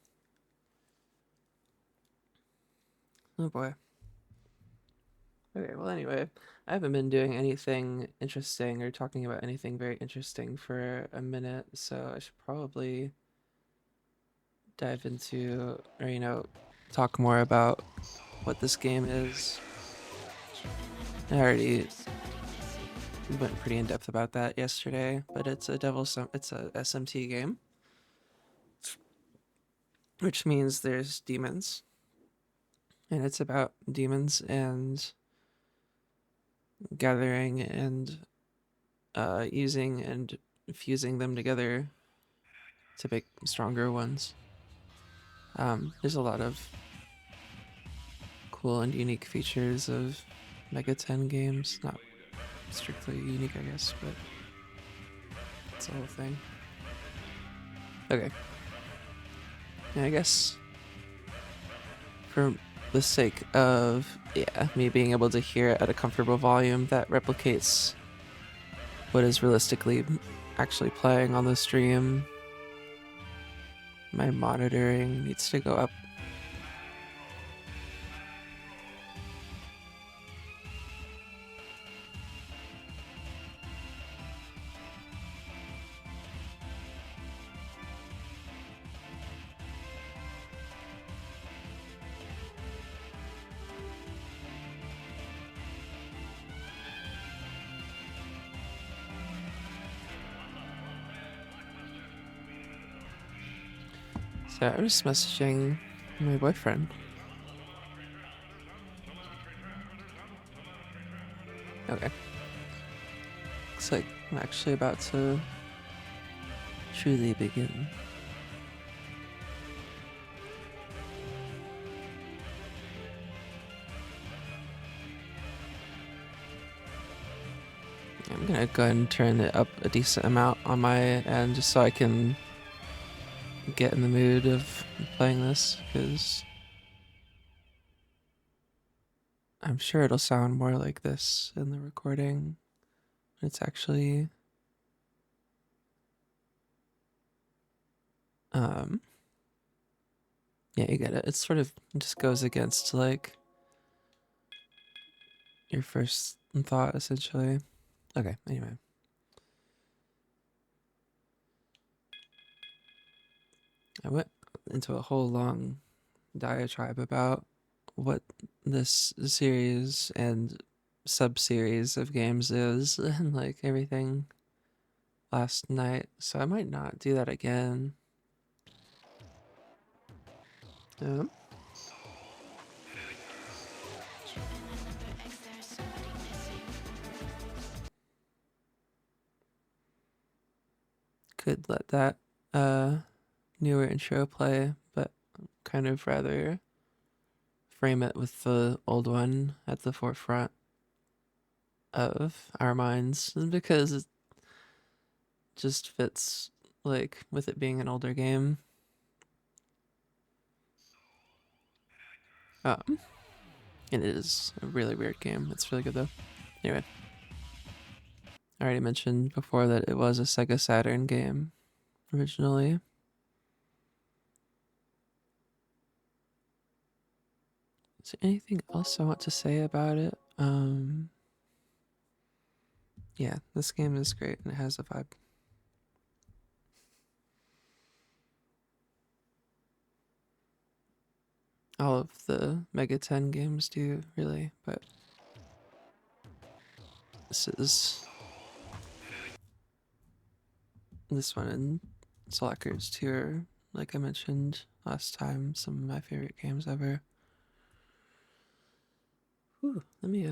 A: Oh boy. Okay, well, anyway, I haven't been doing anything interesting or talking about anything very interesting for a minute, so I should probably dive into, or talk more about what this game is. I already went pretty in depth about that yesterday, but it's a SMT game, which means there's demons, and it's about demons and gathering and using and fusing them together to make stronger ones. There's a lot of cool and unique features of Mega 10 games. Not strictly unique, I guess, but it's a whole thing. Okay. Yeah, I guess for the sake of, me being able to hear it at a comfortable volume that replicates what is realistically actually playing on the stream, my monitoring needs to go up. So I was messaging my boyfriend. Okay. Looks like I'm actually about to truly begin. I'm gonna go ahead and turn it up a decent amount on my end just so I can get in the mood of playing this, because I'm sure it'll sound more like this in the recording. It's actually yeah, you get it. It sort of just goes against like your first thought essentially. Okay, anyway. I went into a whole long diatribe about what this series and sub-series of games is and like everything last night, so I might not do that again.
C: Driven in number X, there is somebody missing.
A: Could let that newer intro play, but kind of rather frame it with the old one at the forefront of our minds, because it just fits, like, with it being an older game. And it is a really weird game. It's really good though. Anyway, I already mentioned before that it was a Sega Saturn game originally. Is there anything else I want to say about it? Yeah, this game is great and it has a vibe. All of the Mega 10 games do, really, but this one and Slackers 2 are, like I mentioned last time, some of my favorite games ever. Whew, let me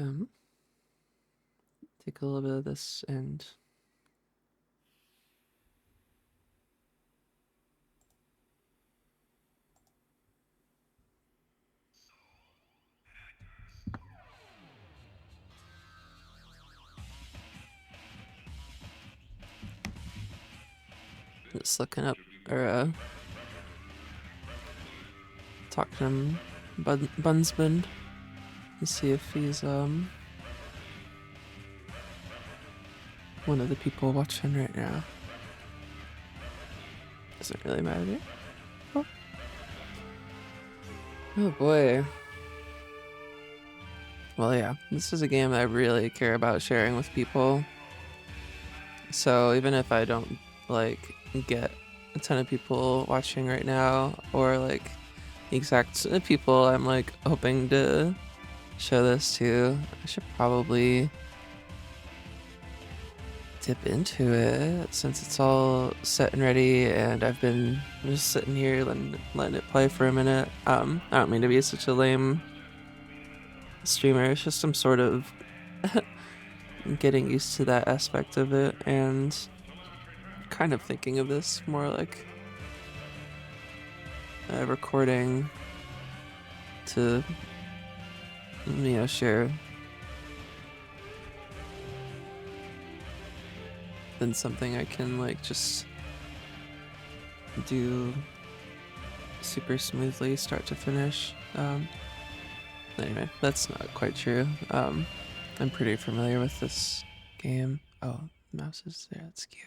A: take a little bit of this and just looking up or talking to him, Bunsman, to see if he's one of the people watching right now. Doesn't really matter. Oh boy. Well, yeah, this is a game that I really care about sharing with people. So even if I don't like get a ton of people watching right now, or like the exact people I'm like hoping to show this to, I should probably dip into it since it's all set and ready and I've been just sitting here letting it play for a minute. I don't mean to be such a lame streamer, it's just some sort of getting used to that aspect of it and kind of thinking of this more like recording to, share than something I can like just do super smoothly start to finish. Anyway, that's not quite true. I'm pretty familiar with this game. Oh, the mouse is there. That's cute.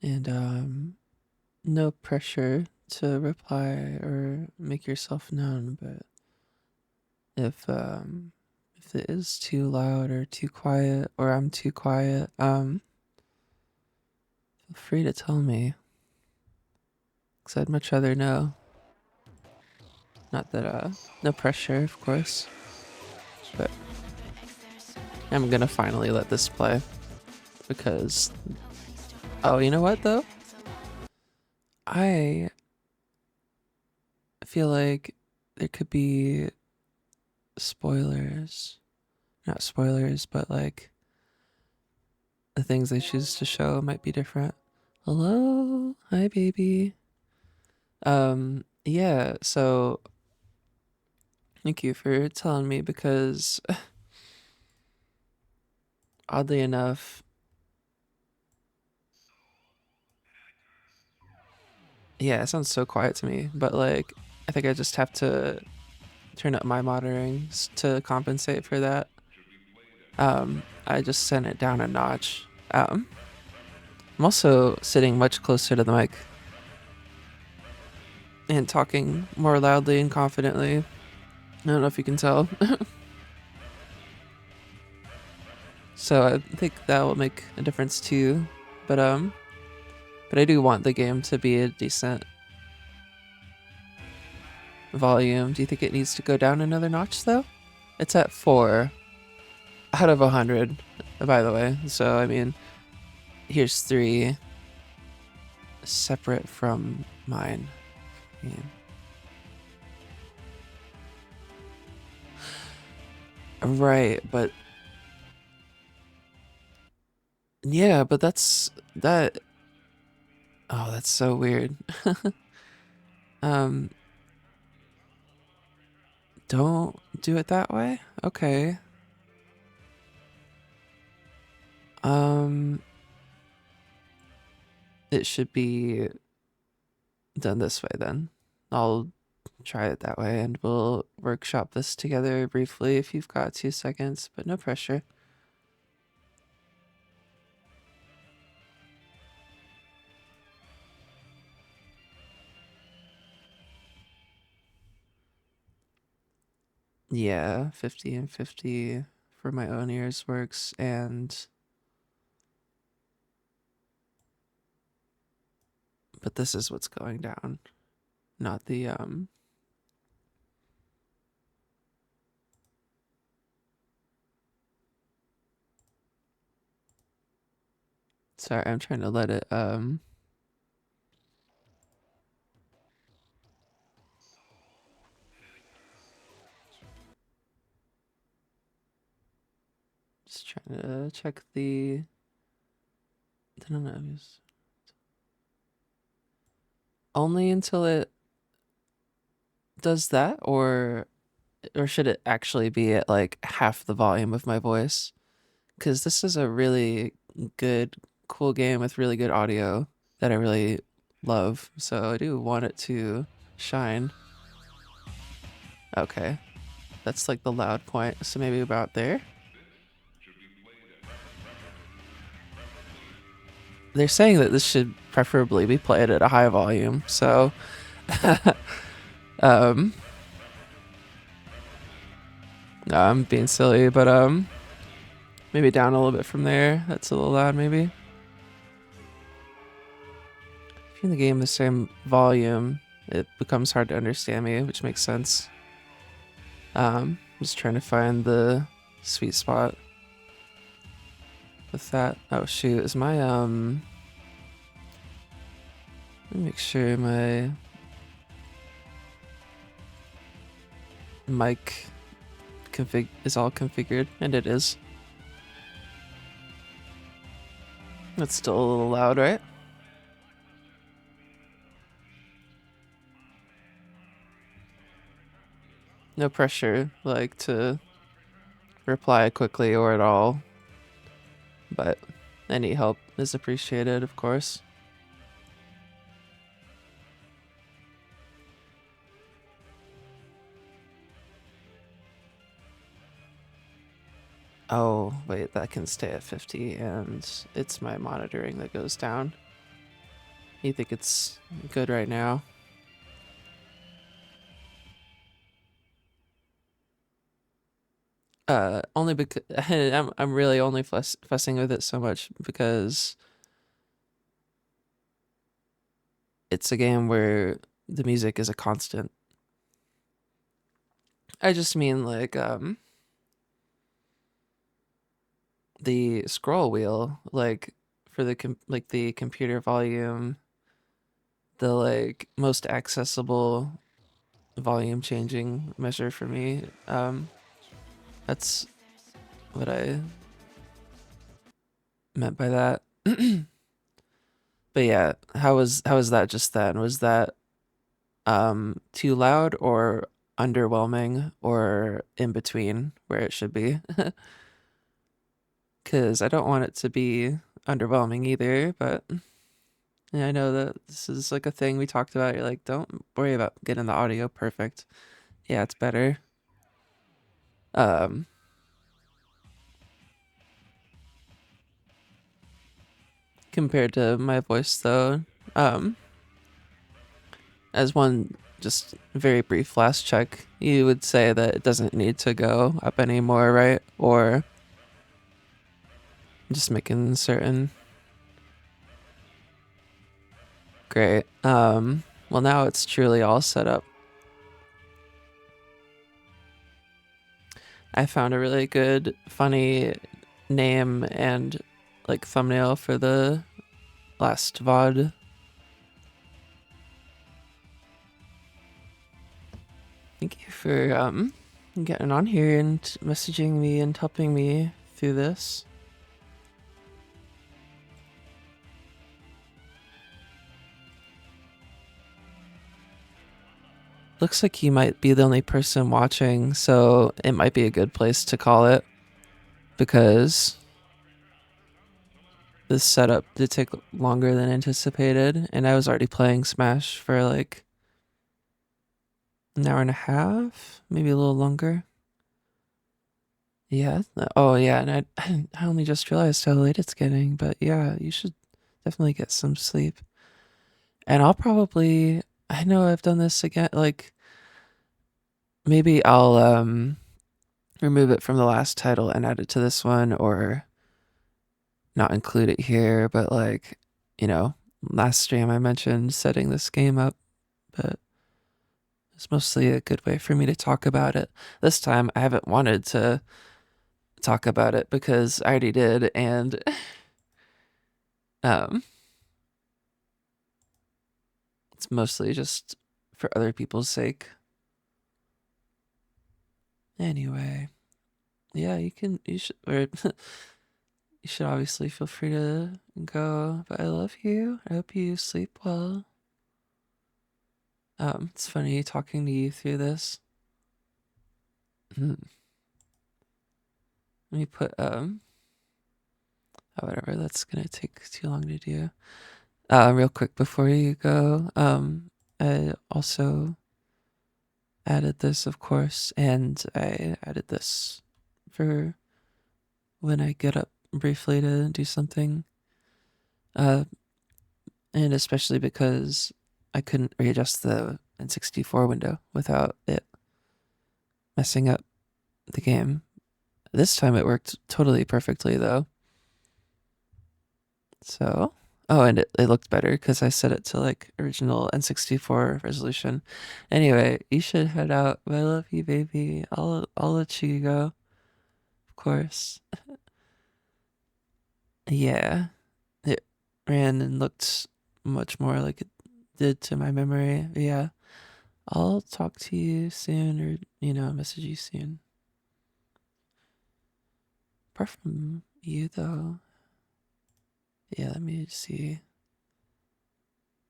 A: And no pressure to reply or make yourself known, but if it is too loud or too quiet or I'm too quiet, feel free to tell me. 'Cause I'd much rather know. Not that no pressure, of course. But I'm gonna finally let this play because oh, you know what though? I feel like there could be spoilers. Not spoilers, but like the things they choose to show might be different. Hello? Hi baby. Yeah, so thank you for telling me because oddly enough, yeah, it sounds so quiet to me, but like I think I just have to turn up my monitoring to compensate for that. I just sent it down a notch. I'm also sitting much closer to the mic and talking more loudly and confidently. I don't know if you can tell. So I think that will make a difference too. But I do want the game to be a decent volume. Do you think it needs to go down another notch though? It's at 4 out of 100, by the way. So I mean, here's 3 separate from mine. Yeah. Right, but yeah, but that's that. Oh, that's so weird. um, don't do it that way. Okay. Um, it should be done this way then. I'll try it that way and we'll workshop this together briefly if you've got 2 seconds, but no pressure. Yeah, 50 and 50 for my own ears works, and but this is what's going down, not the sorry, I'm trying to let it just trying to check the only until it does that, or should it actually be at like half the volume of my voice? Because this is a really good, cool game with really good audio that I really love. So I do want it to shine. Okay, that's like the loud point. So maybe about there. They're saying that this should preferably be played at a high volume. So, no, I'm being silly, but maybe down a little bit from there. That's a little loud, maybe. If you're in the game the same volume, it becomes hard to understand me, which makes sense. I'm just trying to find the sweet spot with that. Oh shoot, is my let me make sure my mic is all configured, and it is. That's still a little loud, right? No pressure, like, to reply quickly or at all. But any help is appreciated, of course. Oh, wait, that can stay at 50, and it's my monitoring that goes down. You think it's good right now? Only because I'm really only fussing with it so much because it's a game where the music is a constant. I just mean like the scroll wheel, like for the the computer volume, the like most accessible volume changing measure for me. That's what I meant by that. But yeah, how was that just then? Was that too loud or underwhelming or in between where it should be? Cuz I don't want it to be underwhelming either, but yeah, I know that this is like a thing we talked about. You're like, don't worry about getting the audio perfect. Yeah, it's better. Um Compared to my voice though. Um as one just very brief last check, you would say that it doesn't need to go up anymore, right? Or just making certain. Great. Well, now it's truly all set up. I found a really good, funny name and like thumbnail for the last VOD. Thank you for getting on here and messaging me and helping me through this. Looks like you might be the only person watching, so it might be a good place to call it because this setup did take longer than anticipated, and I was already playing Smash for like an hour and a half, maybe a little longer. Yeah. Oh, yeah. And I only just realized how late it's getting, but yeah, you should definitely get some sleep. And I know I've done this again, like maybe I'll remove it from the last title and add it to this one or not include it here, but like, last stream I mentioned setting this game up, but it's mostly a good way for me to talk about it. This time I haven't wanted to talk about it because I already did, and um it's mostly just for other people's sake. Anyway, yeah, you should or you should obviously feel free to go, but I love you. I hope you sleep well. It's funny talking to you through this. Let me put whatever, that's gonna take too long to do. Real quick before you go, I also added this, of course, and I added this for when I get up briefly to do something. And especially because I couldn't readjust the N64 window without it messing up the game. This time it worked totally perfectly, though. So, oh, and it looked better because I set it to like original N64 resolution. Anyway, you should head out. I love you, baby. I'll let you go, of course. Yeah, it ran and looked much more like it did to my memory. Yeah, I'll talk to you soon or, message you soon. Apart from you, though, Yeah, let me see.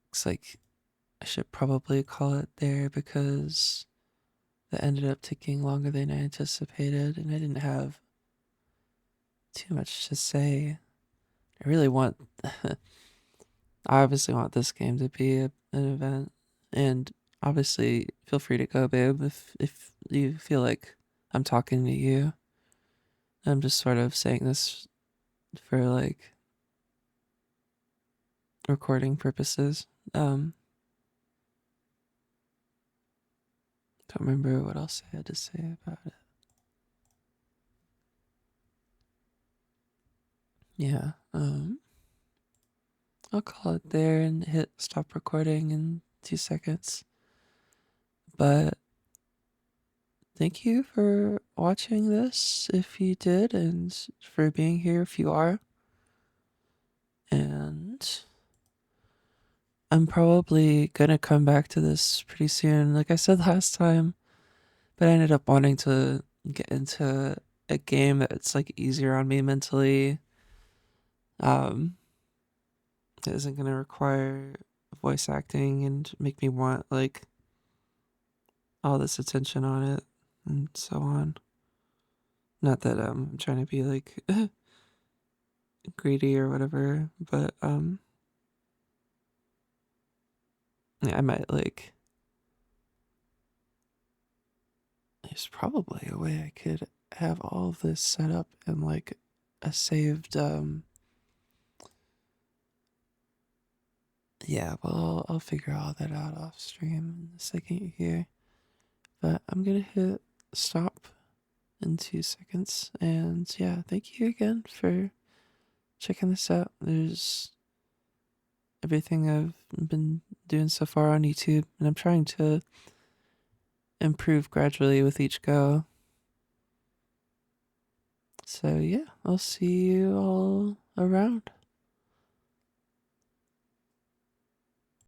A: Looks like I should probably call it there because that ended up taking longer than I anticipated, and I didn't have too much to say. I really want, I obviously want this game to be an event, and obviously feel free to go, babe, if you feel like I'm talking to you. I'm just sort of saying this for like recording purposes. Don't remember what else I had to say about it. Yeah, I'll call it there and hit stop recording in 2 seconds. But thank you for watching this if you did, and for being here if you are. And I'm probably gonna come back to this pretty soon, like I said last time, but I ended up wanting to get into a game that's like easier on me mentally. It isn't gonna require voice acting and make me want like all this attention on it and so on. Not that I'm trying to be like greedy or whatever, but yeah, I might like there's probably a way I could have all of this set up in like a saved yeah, well I'll figure all that out off stream in the second here. But I'm gonna hit stop in 2 seconds, and yeah, thank you again for checking this out. There's everything I've been doing so far on YouTube, and I'm trying to improve gradually with each go. So yeah, I'll see you all around.